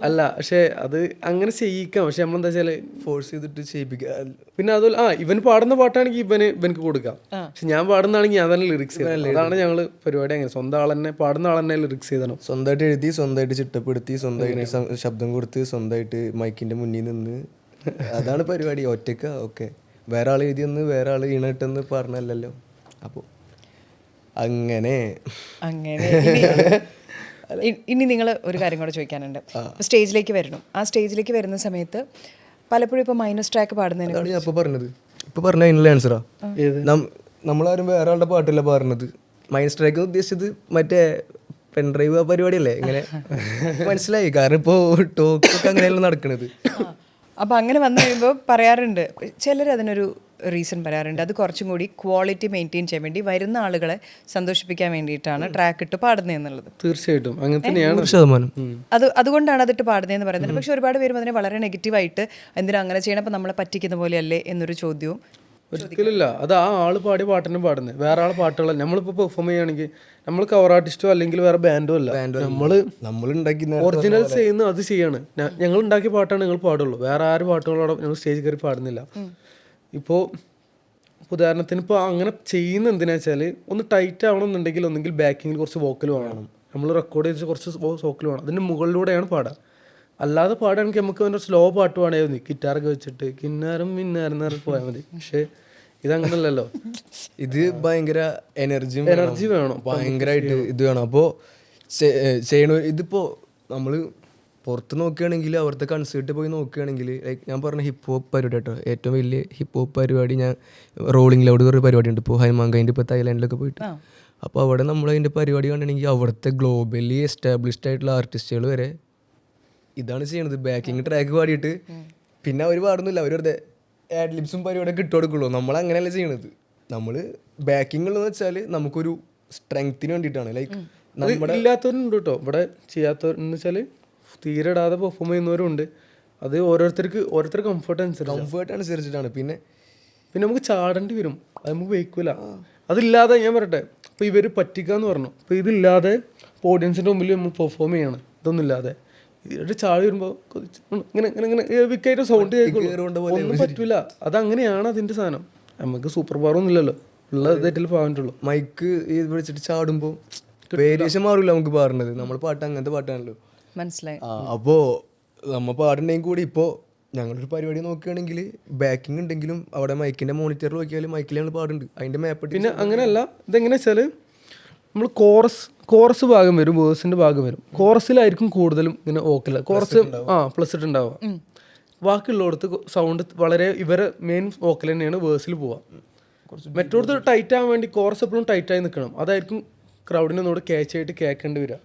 അല്ല, പക്ഷെ അത് അങ്ങനെ ചെയ്യിക്കാം. പക്ഷെ നമ്മളെന്താ വെച്ചാൽ ഫോഴ്സ് ചെയ്തിട്ട് ചെയ്യിപ്പിക്കുക. പിന്നെ അതുപോലെ ഇവൻ പാടുന്ന പാട്ടാണെങ്കിൽ ഇവനക്ക് കൊടുക്കാം. പക്ഷെ ഞാൻ പാടുന്നതാണെങ്കിൽ ഞാൻ തന്നെ ലിറിക്സ് ചെയ്യണം. അതാണ് ഞങ്ങൾ പരിപാടി. അങ്ങനെ സ്വന്തം ആൾ തന്നെ പാടുന്ന ആൾ തന്നെ ലിറിക്സ് ചെയ്തണം. സ്വന്തമായിട്ട് എഴുതി, സ്വന്തമായിട്ട് ചിട്ടപ്പെടുത്തി, സ്വന്തമായിട്ട് ശബ്ദം കൊടുത്ത്, സ്വന്തമായിട്ട് മൈക്കിന്റെ മുന്നിൽ നിന്ന്, അതാണ് പരിപാടി. ഒറ്റയ്ക്ക ഓക്കെ, വേറെ ആൾ എഴുതിയെന്ന് വേറെ ആൾ ഈണിട്ടെന്ന് പറഞ്ഞല്ലോ. അപ്പോൾ അങ്ങനെ ഇനി നിങ്ങൾ ഒരു കാര്യം കൂടെ ചോദിക്കാനുണ്ട്. സ്റ്റേജിലേക്ക് വരണം. ആ സ്റ്റേജിലേക്ക് വരുന്ന സമയത്ത് പലപ്പോഴും ഇപ്പോൾ മൈനസ് ട്രാക്ക് പാടുന്നതിന് അതാണ് ഞാൻ ഇപ്പോൾ പറഞ്ഞത്. ഇപ്പോൾ പറഞ്ഞ അതിനുള്ള ആൻസറാ. നമ്മളാരും വേറെ ആളുടെ പാട്ടല്ല പാടുന്നത്. മൈനസ് ട്രാക്ക് ഉദ്ദേശിച്ചത് മറ്റേ പെൻഡ്രൈവ് ആ പരിപാടിയല്ലേ ഇങ്ങനെ മനസ്സിലായി. കാരണം ഇപ്പോൾ ടോക്കൊക്കെ അങ്ങനെയല്ല നടക്കുന്നത്. അപ്പോൾ അങ്ങനെ വന്നു കഴിയുമ്പോൾ പറയാറുണ്ട് ചിലർ അതിനൊരു റീസൺ പറയാറുണ്ട്, അത് കുറച്ചും കൂടി ക്വാളിറ്റി മെയിൻറ്റെയിൻ ചെയ്യാൻ വേണ്ടി വരുന്ന ആളുകളെ സന്തോഷിപ്പിക്കാൻ വേണ്ടിയിട്ടാണ് ട്രാക്ക് ഇട്ട് പാടുന്നത് എന്നുള്ളത്. തീർച്ചയായിട്ടും അങ്ങനെ തന്നെയാണ്. 100%. അതുകൊണ്ടാണ് അതിട്ട് പാടുന്നതെന്ന് പറയുന്നത്. പക്ഷെ ഒരുപാട് പേരും അതിനെ വളരെ നെഗറ്റീവായിട്ട് എന്തിനാ അങ്ങനെ ചെയ്യണം, അപ്പം നമ്മളെ പറ്റിക്കുന്ന പോലെയല്ലേ എന്നൊരു ചോദ്യവും. ഒരിക്കലില്ല. അത് ആ ആള് പാടിയ പാട്ടിനെ പാടുന്നത്. വേറെ ആളെ പാട്ടുകളല്ല. നമ്മളിപ്പോൾ പെർഫോം ചെയ്യുകയാണെങ്കിൽ നമ്മൾ കവർ ആർട്ടിസ്റ്റോ അല്ലെങ്കിൽ വേറെ ബാൻഡോ അല്ല, നമ്മൾ ഒറിജിനൽ ചെയ്യുന്ന അത് ചെയ്യാണ്. ഞങ്ങൾ ഉണ്ടാക്കിയ പാട്ടാണ് ഞങ്ങൾ പാടുള്ളൂ. വേറെ ആര് പാട്ടുകളോടെ ഞങ്ങൾ സ്റ്റേജ് കയറി പാടുന്നില്ല. ഇപ്പോൾ ഉദാഹരണത്തിന് ഇപ്പോൾ അങ്ങനെ ചെയ്യുന്ന എന്തിനാ വെച്ചാൽ ഒന്ന് ടൈറ്റ് ആവണമെന്നുണ്ടെങ്കിൽ ഒന്നെങ്കിൽ ബാക്കിങ്ങിൽ കുറച്ച് വോക്കൽ വേണം. നമ്മൾ റെക്കോർഡ് ചെയ്ത് കുറച്ച് വോക്കൽ വേണം. അതിൻ്റെ മുകളിലൂടെയാണ് പാടുക. അല്ലാതെ പാടുകയാണെങ്കിൽ നമുക്ക് അതിൻ്റെ സ്ലോ പാട്ട് പാടിയാൽ മതി, ഗിറ്റാറൊക്കെ വെച്ചിട്ട് കിന്നാരം മിന്നാരം എന്ന് പറഞ്ഞ് പോയാൽ മതി. പക്ഷേ ഇതങ്ങനല്ലല്ലോ. ഇത് ഭയങ്കര എനർജി വേണം, ഭയങ്കരമായിട്ട് ഇത് വേണം. അപ്പോൾ ചെയ്യണ ഇതിപ്പോൾ നമ്മൾ പുറത്ത് നോക്കുകയാണെങ്കിൽ അവിടുത്തെ കൺസേർട്ട് പോയി നോക്കുകയാണെങ്കിൽ ലൈക്ക് ഞാൻ പറഞ്ഞ ഹിപ്പ് ഹോപ്പ് പരിപാടി കേട്ടോ, ഏറ്റവും വലിയ ഹിപ്പ് ഹോപ്പ് പരിപാടി ഞാൻ റോളിംഗ് ലൗഡ് ഒരു പരിപാടി ഉണ്ട് ഇപ്പോൾ ഹൈമാങ്കൈൻ്റെ ഇപ്പോൾ തായ്ലാൻഡിലൊക്കെ പോയിട്ട്. അപ്പോൾ അവിടെ നമ്മൾ അതിൻ്റെ പരിപാടി കണ്ടിട്ടുണ്ടെങ്കിൽ അവിടുത്തെ ഗ്ലോബലി എസ്റ്റാബ്ലിഷ്ഡ് ആയിട്ടുള്ള ആർട്ടിസ്റ്റുകൾ വരെ ഇതാണ് ചെയ്യണത്. ബാക്കിങ് ട്രാക്ക് പാടിയിട്ട് പിന്നെ അവർ പാടുന്നില്ല, അവർ വെറുതെ ആഡ് ലിപ്സും പരിപാടിയൊക്കെ ഇട്ട് കൊടുക്കുള്ളൂ. നമ്മൾ അങ്ങനെയല്ല ചെയ്യണത്. നമ്മൾ ബാക്കിംഗ് ഉള്ളതെന്ന് വെച്ചാൽ നമുക്കൊരു സ്ട്രെങ്ത്തിന് വേണ്ടിയിട്ടാണ്. ലൈക്ക് നമ്മുടെ ഇല്ലാത്തവരുണ്ട് കേട്ടോ ഇവിടെ, ചെയ്യാത്തവരെന്ന് വെച്ചാൽ തീരെ ഇടാതെ പെർഫോം ചെയ്യുന്നവരുണ്ട്. അത് ഓരോരുത്തർ കംഫർട്ട് അനുസരിച്ചിട്ടാണ്. പിന്നെ നമുക്ക് ചാടേണ്ടി വരും, അത് നമുക്ക് വയ്ക്കൂല. അതില്ലാതെ ഞാൻ പറയട്ടെ, ഇപ്പോൾ ഇവർ പറ്റിക്കാന്ന് പറഞ്ഞു, അപ്പോൾ ഇതില്ലാതെ ഓഡിയൻസിൻ്റെ മുമ്പിൽ നമ്മൾ പെർഫോം ചെയ്യണം. ഇതൊന്നും ഇല്ലാതെ ഇവരുടെ ചാടി വരുമ്പോൾ ഇങ്ങനെ ഇങ്ങനെ ഇങ്ങനെ വിക്കായിട്ട് സൗണ്ട് കേൾക്കുള്ളൂ, ഒന്നും പറ്റൂല. അതങ്ങനെയാണ് അതിൻ്റെ സാധനം. നമുക്ക് സൂപ്പർ പവർ ഒന്നും ഇല്ലല്ലോ, ഉള്ള തെറ്റിൽ പാകണ്ടുള്ളൂ. മൈക്ക് വിളിച്ചിട്ട് ചാടുമ്പോൾ വേരിയേഷൻ മാറില്ല നമുക്ക് പാടുന്നത്. നമ്മൾ പാട്ട് അങ്ങനത്തെ പാട്ടാണല്ലോ, മനസ്സിലായി. അപ്പോൾ നമ്മൾ പാടുണ്ടെങ്കിൽ കൂടി ഇപ്പോൾ ഞങ്ങളൊരു പരിപാടി നോക്കുകയാണെങ്കിൽ ബാക്കിംഗ് ഉണ്ടെങ്കിലും അവിടെ മൈക്കിൻ്റെ മോണിറ്ററിൽ നോക്കിയാൽ മൈക്കിൽ ഞങ്ങൾ പാടുന്നുണ്ട്, അതിൻ്റെ മാപ്പ്. പിന്നെ അങ്ങനെയല്ല, ഇതെങ്ങനെ വെച്ചാൽ നമ്മൾ കോറസ് ഭാഗം വരും, വേഴ്സിൻ്റെ ഭാഗം വരും. കോറസിലായിരിക്കും കൂടുതലും ഇങ്ങനെ ഓക്കില്ല, കോറസ് പ്ലസ് ഇട്ട് ഉണ്ടാവുക. ബാക്കിയുള്ളിടത്ത് സൗണ്ട് വളരെ ഇവരെ മെയിൻ വോക്കൽ തന്നെയാണ് വേഴ്സിൽ പോവുക. മറ്റോടത്ത് ടൈറ്റ് ആവാൻ വേണ്ടി കോറസ് എപ്പോഴും ടൈറ്റായി നിൽക്കണം. അതായിരിക്കും ക്രൗഡിനൊന്നുകൂടെ ക്യാച്ച് ആയിട്ട് കേൾക്കേണ്ടി വരിക.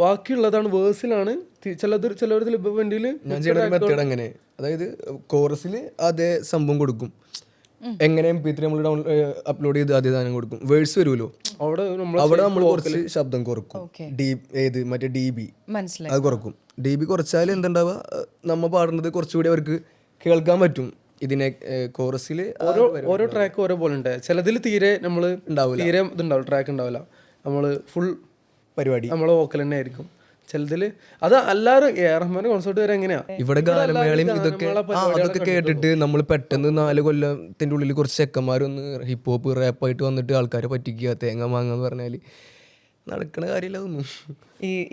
ബാക്കിയുള്ളതാണ് വേഴ്സിലാണ് ചിലവർ വണ്ടിയിൽ ഞാൻ ചെയ്യുന്ന മെത്തേഡ് അങ്ങനെ. അതായത് കോറസിൽ അതേ സംഭവം കൊടുക്കും, എങ്ങനെ MP3 നമ്മൾ അപ്ലോഡ് ചെയ്ത് അതേ സാധനം കൊടുക്കും. വേഴ്സ് വരുമല്ലോ, അവിടെ നമ്മൾ കുറച്ച് ശബ്ദം കുറക്കും. മറ്റേ DB അത് കുറക്കും. DB കുറച്ചാൽ എന്തുണ്ടാവുക, നമ്മൾ പാടുന്നത് കുറച്ചുകൂടി അവർക്ക് കേൾക്കാൻ പറ്റും. ഇതിനെ കോറസിൽ ഓരോ ട്രാക്ക് ഓരോ പോലെ ഉണ്ട്. ചിലതിൽ തീരെ നമ്മൾ തീരെ ഇതുണ്ടാവില്ല, ട്രാക്ക് ഉണ്ടാവില്ല. നമ്മൾ ഫുൾ പരിപാടി നമ്മളെ വോക്കൽ തന്നെ ആയിരിക്കും. ചിലതില് അത് എല്ലാവരും റഹ്മാന്റെ കോൺസേർട്ട് വരെ എങ്ങനെയാ ഇവിടെ ഗാനമേളയും അതൊക്കെ കേട്ടിട്ട് നമ്മൾ പെട്ടെന്ന് 4 കൊല്ലത്തിന്റെ ഉള്ളിൽ കുറച്ച് ചെക്കന്മാരൊന്ന് ഹിപ്പ് ഹോപ്പ് റാപ്പായിട്ട് വന്നിട്ട് ആൾക്കാരെ പറ്റിക്കുക, തേങ്ങ മാങ്ങാന്ന് പറഞ്ഞാൽ നടക്കണ കാര്യമില്ല അതൊന്നും.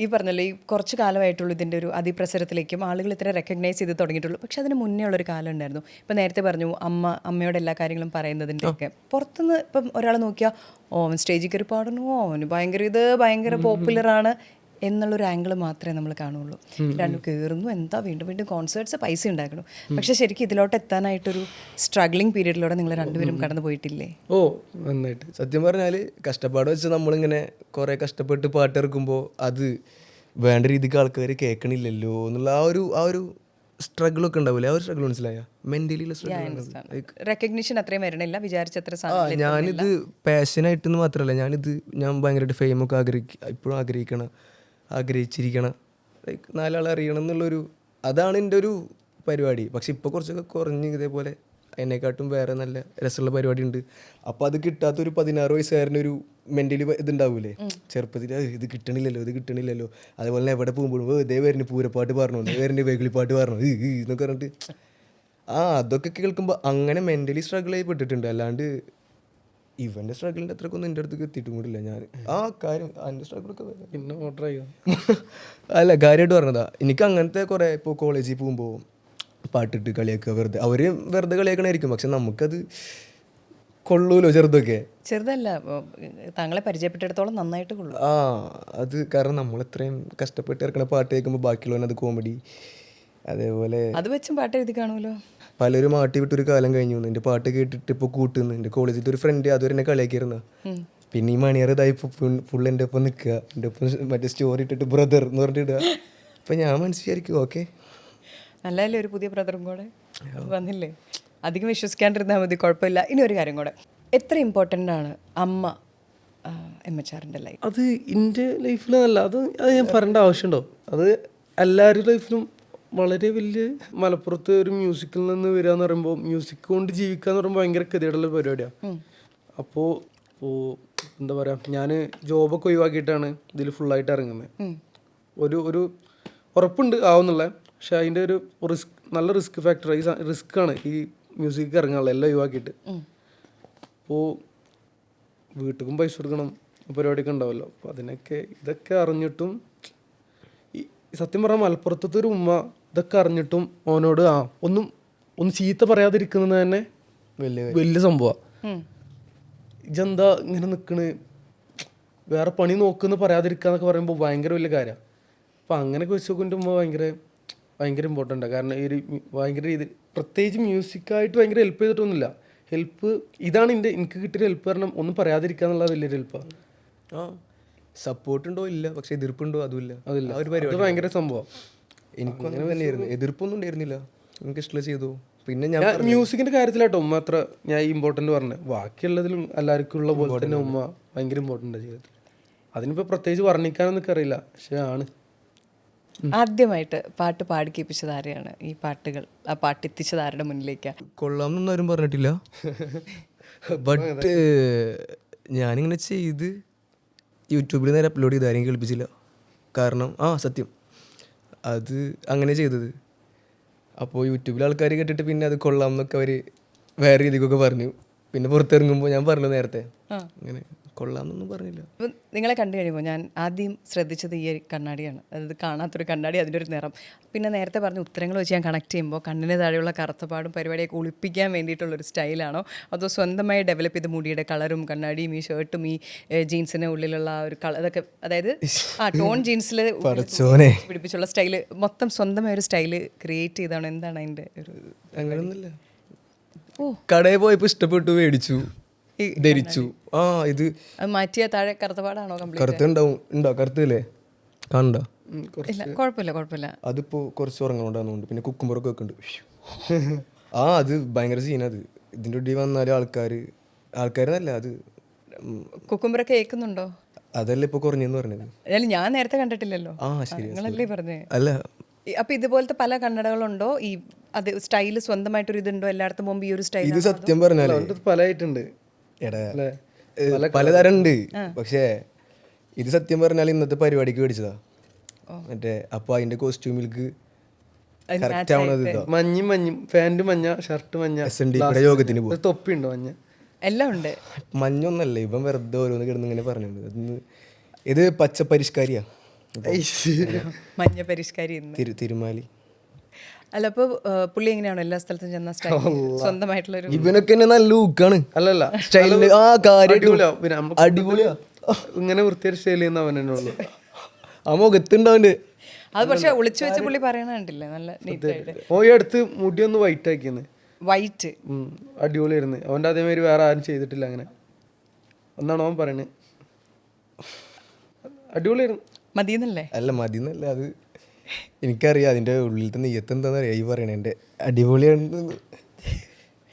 ഈ പറഞ്ഞല്ലോ, ഈ കുറച്ച് കാലമായിട്ടുള്ളൂ ഇതിൻ്റെ ഒരു അതിപ്രസരത്തിലേക്കും ആളുകൾ ഇത്ര റെക്കഗ്നൈസ് ചെയ്ത് തുടങ്ങിയിട്ടുള്ളൂ. പക്ഷെ അതിന് മുന്നേ ഉള്ളൊരു കാലം ഉണ്ടായിരുന്നു. ഇപ്പം നേരത്തെ പറഞ്ഞു അമ്മയോട് എല്ലാ കാര്യങ്ങളും പറയുന്നതിൻ്റെ ഒക്കെ. പുറത്തുനിന്ന് ഇപ്പം ഒരാൾ നോക്കിയാൽ അവൻ സ്റ്റേജിൽ കയറി പാടണു, അവന് ഭയങ്കര പോപ്പുലറാണ് എന്നുള്ളൊരു ആംഗിൾ മാത്രമേ നമ്മൾ കാണുള്ളൂ. രണ്ടും കയറുന്നു, എന്താ വീണ്ടും വീണ്ടും കോൺസേർട്ട്സ്, പൈസ ഉണ്ടാക്കണം. പക്ഷെ ശരിക്കും ഇതിലോട്ട് എത്താനായിട്ടൊരു സ്ട്രഗ്ലിംഗ് പീരീഡിലൂടെ നിങ്ങൾ രണ്ടുപേരും കടന്നു പോയിട്ടില്ലേ? നന്നായിട്ട്. സത്യം പറഞ്ഞാൽ കഷ്ടപ്പാട് വെച്ച് നമ്മളിങ്ങനെ കുറേ കഷ്ടപ്പെട്ട് പാട്ടിറക്കുമ്പോൾ അത് വേണ്ട രീതിക്ക് ആൾക്കാർ കേൾക്കണില്ലല്ലോ എന്നുള്ള ആ ഒരു സ്ട്രഗിളൊക്കെ ഉണ്ടാവില്ലേ, ആ ഒരു സ്ട്രഗിൾ മനസ്സിലായ മെന്റലിയുള്ള സ്ട്രഗിൾ. റെക്കഗ്നിഷൻ അത്രയും വരണില്ല വിചാരിച്ചത്ര. ഞാനിത് പാഷനായിട്ടെന്ന് മാത്രമല്ല, ഞാൻ ഭയങ്കരമായിട്ട് ഫെയിമൊക്കെ ഇപ്പോഴും ആഗ്രഹിച്ചിരിക്കണം. ലൈക്ക് 4 ആളെ അറിയണം എന്നുള്ളൊരു അതാണ് എൻ്റെ ഒരു പരിപാടി. പക്ഷെ ഇപ്പോൾ കുറച്ചൊക്കെ കുറഞ്ഞ് ഇതേപോലെ അതിനെക്കാട്ടും വേറെ നല്ല രസമുള്ള പരിപാടി ഉണ്ട്. അപ്പോൾ അത് കിട്ടാത്തൊരു 16 വയസ്സുകാരൻ്റെ ഒരു മെൻ്റലി ഇതുണ്ടാവൂലേ, ചെറുപ്പത്തിൽ ഇത് കിട്ടണില്ലല്ലോ. അതുപോലെ തന്നെ എവിടെ പോകുമ്പോഴും ഇതേ പേരിന് പൂരപ്പാട്ട് പറഞ്ഞു, ഇതേ പേരിന് വെകിളിപ്പാട്ട് പറഞ്ഞു എന്നൊക്കെ പറഞ്ഞിട്ട് അതൊക്കെ കേൾക്കുമ്പോൾ അങ്ങനെ മെൻ്റലി സ്ട്രഗിൾ ആയി പെട്ടിട്ടുണ്ട്. അല്ലാണ്ട് ഇവൻ്റെ സ്ട്രഗിളിൻ്റെ അത്രക്കൊന്നും എൻ്റെ അടുത്തേക്ക് എത്തിയിട്ടും കൂടില്ല ഞാൻ. കാര്യം എൻ്റെ സ്ട്രഗിളൊക്കെ പിന്നെ ഓർഡർ ചെയ്യാം അല്ല, കാര്യമായിട്ട് പറഞ്ഞതാ. എനിക്ക് അങ്ങനത്തെ കുറേ ഇപ്പോൾ കോളേജിൽ പോകുമ്പോൾ പാട്ടിട്ട് കളിയാക്കുക, അവർ വെറുതെ കളിയാക്കണമായിരിക്കും. പക്ഷെ നമുക്കത് കൊള്ളൂലോ ചെറുതൊക്കെ. ചെറുതല്ല, താങ്കളെ പരിചയപ്പെട്ടിടത്തോളം നന്നായിട്ട് കൊള്ളു. ആ അത് കാരണം നമ്മൾ ഇത്രയും കഷ്ടപ്പെട്ട് ഇറക്കണ പാട്ട് കേൾക്കുമ്പോൾ ബാക്കിയുള്ളവനത് കോമഡി. അതേപോലെ അത് വെച്ചും പാട്ട് എഴുതി കാണുമല്ലോ. പലരും മാട്ടി വിട്ടൊരു കാലം കഴിഞ്ഞു. എൻ്റെ പാട്ട് കേട്ടിട്ട് ഇപ്പോൾ കൂട്ടുന്നു. എൻ്റെ കോളേജിലത്തെ ഒരു ഫ്രണ്ട് അതുവരെ എന്നെ കളിയാക്കിയിരുന്ന. പിന്നെ ഈ മണിയറതായി ഫുൾ എൻ്റെ ഒപ്പം നിൽക്കുക, എൻ്റെ ഒപ്പം മറ്റേ സ്റ്റോറി ഇട്ടിട്ട് ബ്രദർ എന്ന് പറഞ്ഞിട്ട് ഇടുക. അപ്പം ഞാൻ മനസ്സിലായിരിക്കും ഓക്കെ നല്ലതല്ലേ ഒരു പുതിയ ബ്രദറും കൂടെ വന്നില്ലേ. അധികം വിശ്വസിക്കാണ്ടിരുന്നാൽ മതി, കുഴപ്പമില്ല. ഇനി ഒരു കാര്യം കൂടെ, എത്ര ഇമ്പോർട്ടൻ്റ് ആണ് അമ്മ MHRൻ്റെ ലൈഫ്? അത് എൻ്റെ ലൈഫിലല്ല, അത് ഞാൻ പറയേണ്ട ആവശ്യമുണ്ടോ? അത് എല്ലാവരുടെ ലൈഫിലും വളരെ വലിയ. മലപ്പുറത്ത് ഒരു മ്യൂസിക്കിൽ നിന്ന് വരിക എന്ന് പറയുമ്പോൾ, മ്യൂസിക് കൊണ്ട് ജീവിക്കുക എന്ന് പറയുമ്പോൾ ഭയങ്കര ഗതികേടുള്ള പരിപാടിയാണ്. അപ്പോൾ എന്താ പറയുക, ഞാൻ ജോബൊക്കെ ഒഴിവാക്കിയിട്ടാണ് ഇതിൽ ഫുള്ളായിട്ട് ഇറങ്ങുന്നത്. ഒരു ഉറപ്പുണ്ട് ആവുന്നുള്ള, പക്ഷെ അതിൻ്റെ ഒരു നല്ല റിസ്ക് ഫാക്ടർ, ഈ റിസ്ക്കാണ് ഈ മ്യൂസിക്ക് ഇറങ്ങാനുള്ള എല്ലാം ഒഴിവാക്കിയിട്ട്. അപ്പോൾ വീട്ടിലും പൈസ കൊടുക്കണം, പരിപാടിയൊക്കെ ഉണ്ടാവുമല്ലോ. അപ്പോൾ ഇതൊക്കെ അറിഞ്ഞിട്ടും ഈ സത്യം പറഞ്ഞാൽ മലപ്പുറത്തെ ഒരു ഉമ്മ ഇതൊക്കെ അറിഞ്ഞിട്ടും ഓനോട് ഒന്നും ചീത്ത പറയാതിരിക്കുന്നത് തന്നെ വലിയ സംഭവമാണ്. ഇജെന്താ ഇങ്ങനെ നിൽക്കണ്, വേറെ പണി നോക്കുമെന്ന് പറയാതിരിക്കാന്നൊക്കെ പറയുമ്പോൾ ഭയങ്കര വലിയ കാര്യമാണ്. അപ്പോൾ അങ്ങനെയൊക്കെ വെച്ച് നോക്കുമ്പോൾ ഉമ്മ ഭയങ്കര ഇമ്പോർട്ടൻ്റ്. കാരണം ഈ ഒരു ഭയങ്കര രീതിയിൽ പ്രത്യേകിച്ച് മ്യൂസിക്കായിട്ട് ഭയങ്കര ഹെൽപ്പ് ചെയ്തിട്ടൊന്നുമില്ല. ഇതാണ് എനിക്ക് കിട്ടിയ ഹെൽപ്പ്. കാരണം ഒന്നും പറയാതിരിക്കുക എന്നുള്ളത് വലിയൊരു ഹെൽപ്പാണ്. സപ്പോർട്ടുണ്ടോ ഇല്ല, പക്ഷെ എതിർപ്പുണ്ടോ അതുമില്ല. ഒരു പരിപാടി ഭയങ്കര സംഭവം. എനിക്കും അങ്ങനെ തന്നെയായിരുന്നു. എതിർപ്പൊന്നും ഉണ്ടായിരുന്നില്ല, എനിക്ക് ഇഷ്ടം ചെയ്തു. പിന്നെ ഞാൻ മ്യൂസിക്കിന്റെ കാര്യത്തിലാട്ടോ ഉമ്മ അത്ര ഞാൻ ഇമ്പോർട്ടൻ്റ് പറഞ്ഞത്. ബാക്കിയുള്ളതിലും എല്ലാവർക്കും ഉള്ള പോലെ തന്നെ ഉമ്മ ഭയങ്കര ഇമ്പോർട്ടൻ്റ് ജീവിതത്തിൽ. അതിനിപ്പോൾ പ്രത്യേകിച്ച് വർണ്ണിക്കാനൊന്നും അറിയില്ല, പക്ഷെ ആണ്. ആദ്യമായിട്ട് പാട്ട് പാടി കേൾപ്പിച്ചത് ആരെയാണ്? ഈ പാട്ട് എത്തിച്ചത് ആരുടെ മുന്നിലേക്കാണ്? കൊള്ളാമെന്നൊന്നും ആരും പറഞ്ഞിട്ടില്ല. ബട്ട് ഞാനിങ്ങനെ ചെയ്ത് യൂട്യൂബിൽ നേരെ അപ്ലോഡ് ചെയ്ത് ആരെയും കേൾപ്പിച്ചില്ല. കാരണം സത്യം അത് അങ്ങനെ ചെയ്തത്. അപ്പോൾ യൂട്യൂബിൽ ആൾക്കാർ കേട്ടിട്ട് പിന്നെ അത് കൊള്ളാം എന്നൊക്കെ അവർ വേറെ രീതിക്കൊക്കെ പറഞ്ഞു. പിന്നെ പുറത്തിറങ്ങുമ്പോൾ ഞാൻ പറഞ്ഞു നേരത്തെ അങ്ങനെ കൊള്ളാമെന്നൊന്നും പറഞ്ഞില്ല. അപ്പം നിങ്ങളെ കണ്ടു കഴിയുമ്പോൾ ഞാൻ ആദ്യം ശ്രദ്ധിച്ചത് ഈ കണ്ണാടിയാണ്. അതായത് കാണാത്തൊരു കണ്ണാടി, അതിൻ്റെ ഒരു നിറം. പിന്നെ നേരത്തെ പറഞ്ഞ ഉത്തരങ്ങൾ വെച്ച് ഞാൻ കണക്ട് ചെയ്യുമ്പോൾ കണ്ണിന് താഴെയുള്ള കറുത്തപാടും പരിപാടിയൊക്കെ ഒളിപ്പിക്കാൻ വേണ്ടിയിട്ടുള്ളൊരു സ്റ്റൈലാണോ, അതോ സ്വന്തമായി ഡെവലപ്പ് ചെയ്ത് മുടിയുടെ കളറും കണ്ണാടിയും ഈ ഷർട്ടും ഈ ജീൻസിന് ഉള്ളിലുള്ള ഒരു അതൊക്കെ, അതായത് ടോൺ ജീൻസിൽ പിടിപ്പിച്ചുള്ള സ്റ്റൈല് മൊത്തം സ്വന്തമായ ഒരു സ്റ്റൈല് ക്രിയേറ്റ് ചെയ്താണ്? എന്താണ് അതിൻ്റെ ഒരു? അങ്ങനെയൊന്നുമില്ല. കടയിൽ പോയപ്പോൾ ഇഷ്ടപ്പെട്ടു, മേടിച്ചു, ധരിച്ചു. ഇത് മാറ്റിയ താഴെ കറുത്തപാടാണോ? ഉണ്ടോ കറുത്തല്ലേ കാണണ്ട? ഇല്ല, കുഴപ്പമില്ല. അതിപ്പോ കുറച്ച് ഉറങ്ങുന്നുണ്ടാകുന്നുണ്ട്. പിന്നെ കുക്കുമ്പറൊക്കെ വെക്കുന്നുണ്ട്. അത് ഭയങ്കര സീനത്. ഇതിൻ്റെ ഇടയിൽ വന്നാലും ആൾക്കാരെന്നല്ല, അത് കുക്കുമ്പറൊക്കെ കേൾക്കുന്നുണ്ടോ? അതല്ല ഇപ്പൊ കുറഞ്ഞെന്ന് പറഞ്ഞത്. ഞാൻ നേരത്തെ കണ്ടിട്ടില്ലല്ലോ. നിങ്ങളല്ലേ പറഞ്ഞേ? അല്ല, അപ്പൊ ഇതുപോലത്തെ പല കണ്ണടകളുണ്ടോ? ഈ അത് സ്റ്റൈല് സ്വന്തമായിട്ടൊരു ഇതുണ്ടോ എല്ലായിടത്തും പോകുമ്പോൾ ഈ ഒരു സ്റ്റൈൽ? ഇത് സത്യം പറഞ്ഞാല് പലതായിട്ടുണ്ട്, പലതരം ഉണ്ട്. പക്ഷേ ഇത് സത്യം പറഞ്ഞാൽ ഇന്നത്തെ പരിപാടിക്ക് മേടിച്ചതാ മറ്റേ. അപ്പൊ അതിന്റെ കോസ്റ്റ്യൂമിലേക്ക് മഞ്ഞും പാന്റ് മഞ്ഞ, ഷർട്ട് മഞ്ഞ, യോഗത്തിന് പോകും, തൊപ്പി ഉണ്ടോ മഞ്ഞ, എല്ലാം ഉണ്ട്. മഞ്ഞൊന്നല്ല, ഇവൻ വെറുതെ ഓരോന്ന് കിടന്ന് ഇങ്ങനെ പറഞ്ഞത്. ഇത് പച്ച പരിഷ്കാരിയാ, മഞ്ഞ പരിഷ്കാരി തിരുമാലി. അല്ല, അപ്പൊ പുള്ളി എങ്ങനെയാണോ എല്ലാ സ്ഥലത്തും ചെന്ന സ്റ്റൈൽ സ്വന്തമായിട്ടുള്ള? ഇവനൊക്കെ നല്ല ലൂക്കാണ്, അല്ലല്ല സ്റ്റൈലില് അടിപൊളിയാ. ഇങ്ങനെ വൃത്തിയായിട്ട് സ്റ്റൈൽ ചെയ്യുന്ന അവനുള്ളൂ. ആ മുഖത്തുണ്ടാവുണ്ട്. അത് പക്ഷെ ഒളിച്ചു വെച്ച് പുള്ളി പറയണ കണ്ടില്ലേ, നല്ല നീറ്റായിട്ട്. ഈ അടുത്ത് മുടി ഒന്ന് വൈറ്റ് ആക്കിയെന്ന്. വൈറ്റ് അടിപൊളിയായിരുന്നു. അവൻ്റെ അതേമാതിരി വേറെ ആരും ചെയ്തിട്ടില്ല അങ്ങനെ ഒന്നാണ് അവൻ പറയണത്. അടിപൊളിയായിരുന്നു. മതിയെന്നല്ലേ? അല്ല മതിയെന്നല്ല, അത് എനിക്കറിയാം അതിൻ്റെ ഉള്ളിലത്തെ നെയ്യത്ത് എന്താണെന്നറിയാം. ഈ പറയണേ എൻ്റെ അടിപൊളിയാണ്.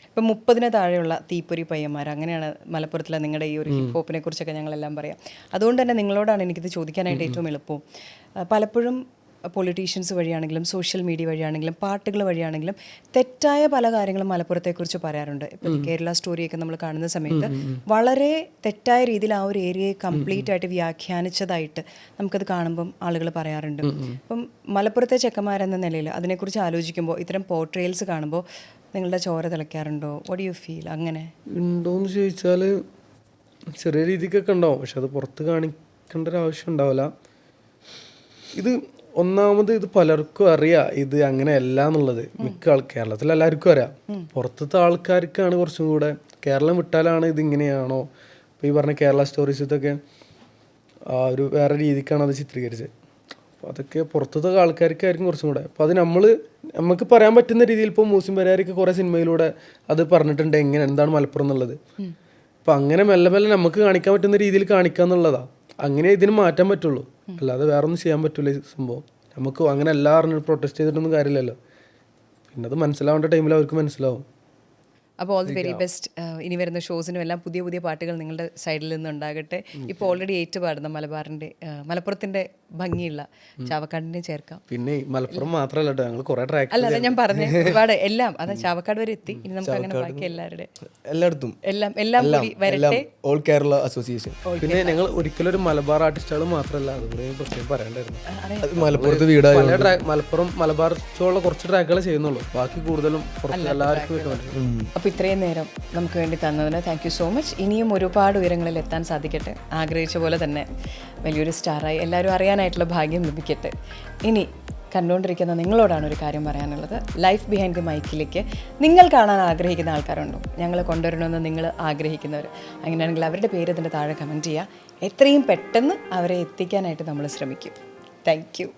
ഇപ്പം 30-ന് താഴെയുള്ള തീപ്പൊരി പയ്യന്മാർ, അങ്ങനെയാണ് മലപ്പുറത്തിലെ നിങ്ങളുടെ ഈ ഒരു ഹിപ്പ് ഹോപ്പിനെ കുറിച്ചൊക്കെ ഞങ്ങളെല്ലാം പറയാം. അതുകൊണ്ട് തന്നെ നിങ്ങളോടാണ് എനിക്കിത് ചോദിക്കാനായിട്ട് ഏറ്റവും എളുപ്പവും. പലപ്പോഴും പൊളിറ്റീഷ്യൻസ് വഴിയാണെങ്കിലും സോഷ്യൽ മീഡിയ വഴിയാണെങ്കിലും പാട്ടുകൾ വഴിയാണെങ്കിലും തെറ്റായ പല കാര്യങ്ങളും മലപ്പുറത്തെക്കുറിച്ച് പറയാറുണ്ട്. ഇപ്പം കേരള സ്റ്റോറിയൊക്കെ നമ്മൾ കാണുന്ന സമയത്ത് വളരെ തെറ്റായ രീതിയിൽ ആ ഒരു ഏരിയയെ കംപ്ലീറ്റ് ആയിട്ട് വ്യാഖ്യാനിച്ചതായിട്ട് നമുക്കത് കാണുമ്പം ആളുകൾ പറയാറുണ്ട്. അപ്പം മലപ്പുറത്തെ ചെക്കന്മാരെന്ന നിലയിൽ അതിനെക്കുറിച്ച് ആലോചിക്കുമ്പോൾ ഇത്തരം പോർട്രയൽസ് കാണുമ്പോൾ നിങ്ങളുടെ ചോര തിളയ്ക്കാറുണ്ടോ? What you feel? അങ്ങനെ ഉണ്ടോയെന്ന് ചോദിച്ചാൽ ചെറിയ രീതിക്കൊക്കെ ഉണ്ടാവും, പക്ഷെ അത് പുറത്ത് കാണിക്കേണ്ട ഒരു ആവശ്യം ഉണ്ടാവില്ല. ഇത് ഒന്നാമത് ഇത് പലർക്കും അറിയാം ഇത് അങ്ങനെയല്ല എന്നുള്ളത്. കേരളത്തിൽ എല്ലാവർക്കും അറിയാം. പുറത്തത്തെ ആൾക്കാർക്കാണ് കുറച്ചും കൂടെ കേരളം വിട്ടാലാണ് ഇതിങ്ങനെയാണോ, ഇപ്പോൾ ഈ പറഞ്ഞ കേരള സ്റ്റോറീസ് ഇതൊക്കെ ഒരു വേറെ രീതിക്കാണ് അത് ചിത്രീകരിച്ചത്. അപ്പോൾ അതൊക്കെ പുറത്തത്തെ ആൾക്കാർക്കായിരിക്കും കുറച്ചും കൂടെ. അപ്പോൾ അത് നമുക്ക് പറയാൻ പറ്റുന്ന രീതിയിൽ ഇപ്പോൾ മൂസിൻ പെരിയാറൊക്കെ കുറേ സിനിമയിലൂടെ അത് പറഞ്ഞിട്ടുണ്ട് എങ്ങനെ എന്താണ് മലപ്പുറം എന്നുള്ളത്. അപ്പോൾ അങ്ങനെ മെല്ലെ മെല്ലെ നമുക്ക് കാണിക്കാൻ പറ്റുന്ന രീതിയിൽ കാണിക്കുക എന്നുള്ളതാണ്. അങ്ങനെ ഇതിന് മാറ്റാൻ പറ്റുള്ളൂ, അല്ലാതെ വേറെ ഒന്നും ചെയ്യാൻ പറ്റില്ല ഈ സംഭവം. നമുക്ക് അങ്ങനെ എല്ലാവരും പ്രൊട്ടസ്റ്റ് ചെയ്തിട്ടൊന്നും കാര്യമില്ലല്ലോ. പിന്നെ അത് മനസ്സിലാവേണ്ട ടൈമിൽ അവർക്ക് മനസ്സിലാവും. അപ്പോൾ ഓൾ ദി വെരി ബെസ്റ്റ്. ഇനി വരുന്ന ഷോസിനും എല്ലാം പുതിയ പുതിയ പാട്ടുകൾ നിങ്ങളുടെ സൈഡിൽ നിന്നുണ്ടാകട്ടെ. ഇപ്പോൾ ഓൾറെഡി ഏറ്റുപാടുന്ന മലപ്പുറത്തിൻ്റെ ഭംഗിയുള്ള ചാവക്കാടിനെ ചേർക്കാം. പിന്നെ മലപ്പുറം മാത്രമല്ല കേട്ടോ, ഞങ്ങൾ കുറേ ട്രാക്ക് അല്ല അതാ ഞാൻ പറഞ്ഞു, ഒരുപാട് എല്ലാം അതാ ചാവക്കാട് വരെ എത്തി. ഇനി നമുക്ക് അങ്ങനെ ബാക്കി എല്ലായിടത്തും എല്ലാം കൂടി വരട്ടെ. All Kerala association. പിന്നെ ഞങ്ങൾ ഒരിക്കലും ഒരു മലബാർ ആർട്ടിസ്റ്റുകൾ മാത്രമല്ല, അതുകൂടെ പ്രത്യേകം പറയണ്ടായിരുന്നു. മലപ്പുറത്ത് വീടായ മലബാർ ഷോയുള്ള കുറച്ച് ട്രാക്കുകൾ ചെയ്യുന്നുള്ളൂ, ബാക്കി കൂടുതലും പുറത്ത് എല്ലാവർക്കും വെക്കാൻ പറ്റും. അപ്പോൾ ഇത്രയും നേരം നമുക്ക് വേണ്ടി തന്നതിന് താങ്ക് യു സോ മച്ച്. ഇനിയും ഒരുപാട് ഉയരങ്ങളിൽ എത്താൻ സാധിക്കട്ടെ. ആഗ്രഹിച്ച പോലെ തന്നെ വലിയൊരു സ്റ്റാറായി എല്ലാവരും അറിയാനായിട്ടുള്ള ഭാഗ്യം ലഭിക്കട്ടെ. ഇനി കണ്ടുകൊണ്ടിരിക്കുന്ന നിങ്ങളോടാണ് ഒരു കാര്യം പറയാനുള്ളത്. ലൈഫ് ബിഹൈൻഡ് ദി മൈക്കിലേക്ക് നിങ്ങൾ കാണാൻ ആഗ്രഹിക്കുന്ന ആൾക്കാരുണ്ടോ, ഞങ്ങൾ കൊണ്ടുവരണമെന്ന് നിങ്ങൾ ആഗ്രഹിക്കുന്നവർ, അങ്ങനെയാണെങ്കിൽ അവരുടെ പേര് ഇതിൻ്റെ താഴെ കമൻറ്റ് ചെയ്യുക. എത്രയും പെട്ടെന്ന് അവരെ എത്തിക്കാനായിട്ട് നമ്മൾ ശ്രമിക്കും. Thank you.